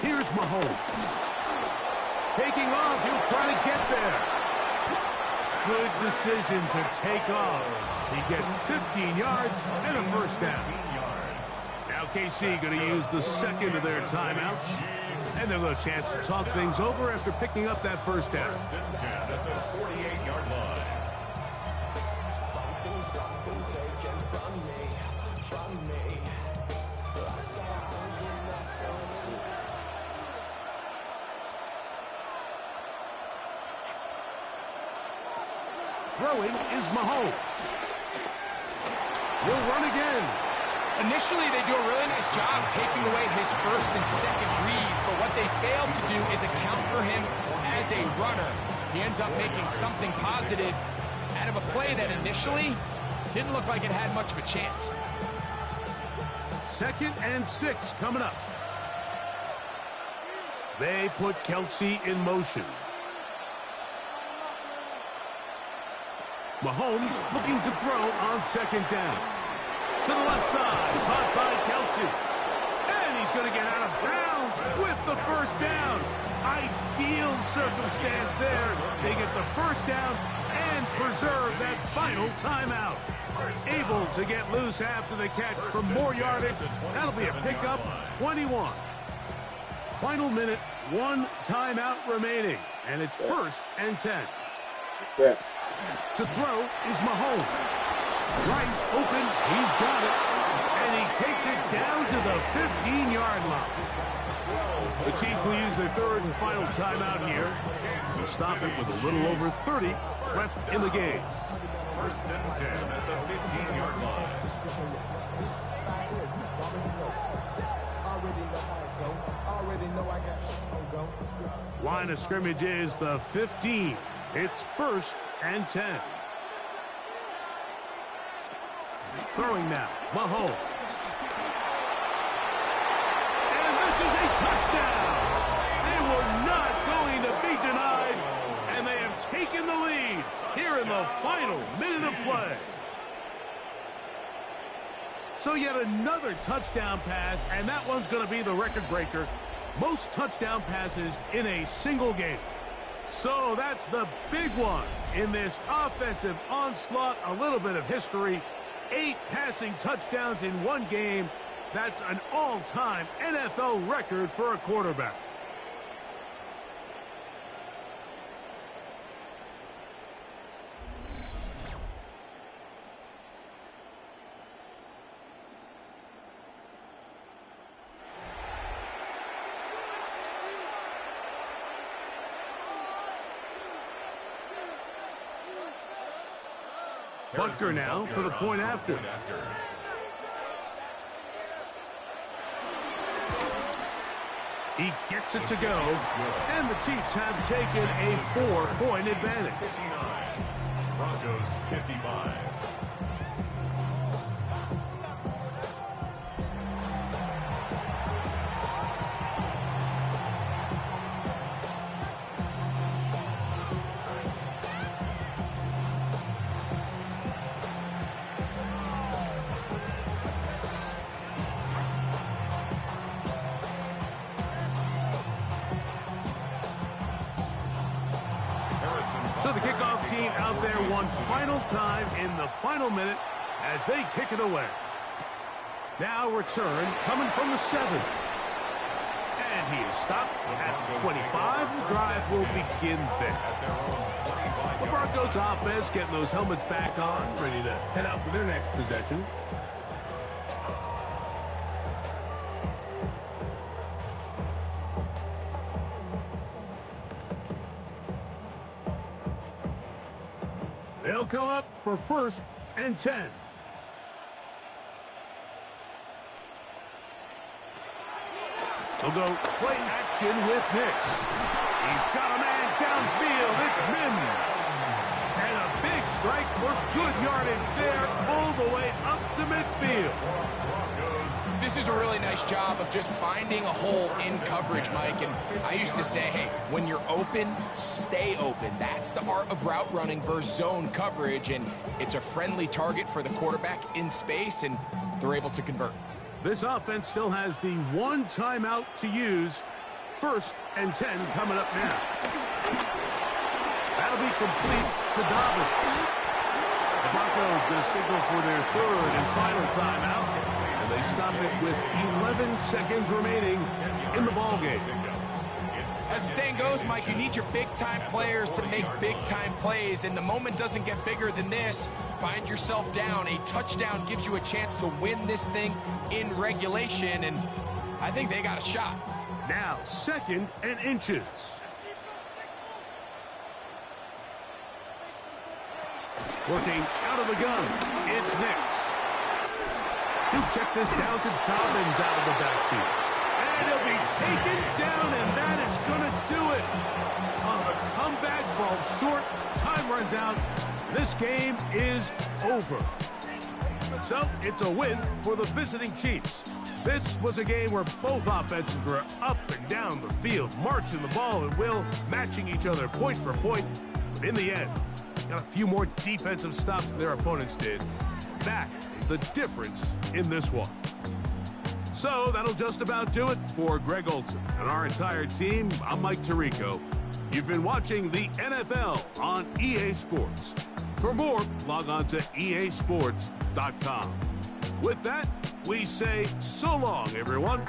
Speaker 1: Here's Mahomes. Taking off, he'll try to get there. Good decision to take off. He gets 15 yards and a first down. Now KC going to use the second of their timeouts. And they'll have a chance to talk things over after picking up that first down.
Speaker 3: First and 10 at the 48-yard line.
Speaker 1: Throwing is Mahomes. He'll run again.
Speaker 2: Initially, they do a really nice job taking away his first and second read, but what they failed to do is account for him as a runner. He ends up making something positive out of a play that initially didn't look like it had much of a chance.
Speaker 1: Second and 6 coming up. They put Kelsey in motion. Mahomes looking to throw on second down. To the left side, caught by Kelsey. And he's going to get out of bounds with the first down. Ideal circumstance there. They get the first down and preserve that final timeout. Able to get loose after the catch for more yardage. That'll be a pickup, 21. Final minute, 1 timeout remaining. And it's first and 10.
Speaker 6: Yeah.
Speaker 1: To throw is Mahomes. Rice open, he's got it. And he takes it down to the 15-yard line. The Chiefs will use their third and final timeout here to stop it with a little over 30 left in the game.
Speaker 3: First and 10 at the 15-yard line.
Speaker 1: Line of scrimmage is the 15. It's first and 10. Throwing now, Mahomes. And this is a touchdown. They were not going to be denied, and they have taken the lead here in the final minute of play. So yet another touchdown pass, and that one's going to be the record breaker. Most touchdown passes in a single game. So that's the big one in this offensive onslaught. A little bit of history. 8 passing touchdowns in one game. That's an all-time NFL record for a quarterback. Butker now for the point after. He gets it to go, and the Chiefs have taken a 4-point advantage.
Speaker 3: 59. Broncos 55.
Speaker 1: team out there one final time in the final minute as they kick it away. Now return coming from the 7. And he is stopped at the 25. The drive will begin there. The Broncos offense getting those helmets back on, ready to head out for their next possession. They'll come up for 1st and 10. They'll go play action with Hicks. He's got a man downfield. It's Mims. And a big strike for good yardage there all the way up to midfield.
Speaker 2: This is a really nice job of just finding a hole in coverage, Mike. And I used to say, hey, when you're open, stay open. That's the art of route running versus zone coverage. And it's a friendly target for the quarterback in space, and they're able to convert.
Speaker 1: This offense still has the one timeout to use. 1st and 10 coming up now. That'll be complete to Dobbins. The Broncos going to signal for their 3rd and final timeout. And they stop it with 11 seconds remaining in the ballgame.
Speaker 2: As the saying goes, Mike, you need your big-time players to make big-time plays, and the moment doesn't get bigger than this. Find yourself down. A touchdown gives you a chance to win this thing in regulation, and I think they got a shot.
Speaker 1: Now 2nd and inches. Working out of the gun, it's Nix. He'll check this down to Dobbins out of the backfield. And he'll be taken down, and that is going to do it. On the comeback, falls short, time runs out. This game is over. So it's a win for the visiting Chiefs. This was a game where both offenses were up and down the field, marching the ball at will, matching each other point for point. But in the end, got a few more defensive stops than their opponents did. That is the difference in this one. So that'll just about do it for Greg Olson and our entire team. I'm Mike Tirico. You've been watching the NFL on EA Sports. For more, log on to easports.com. With that, we say so long, everyone.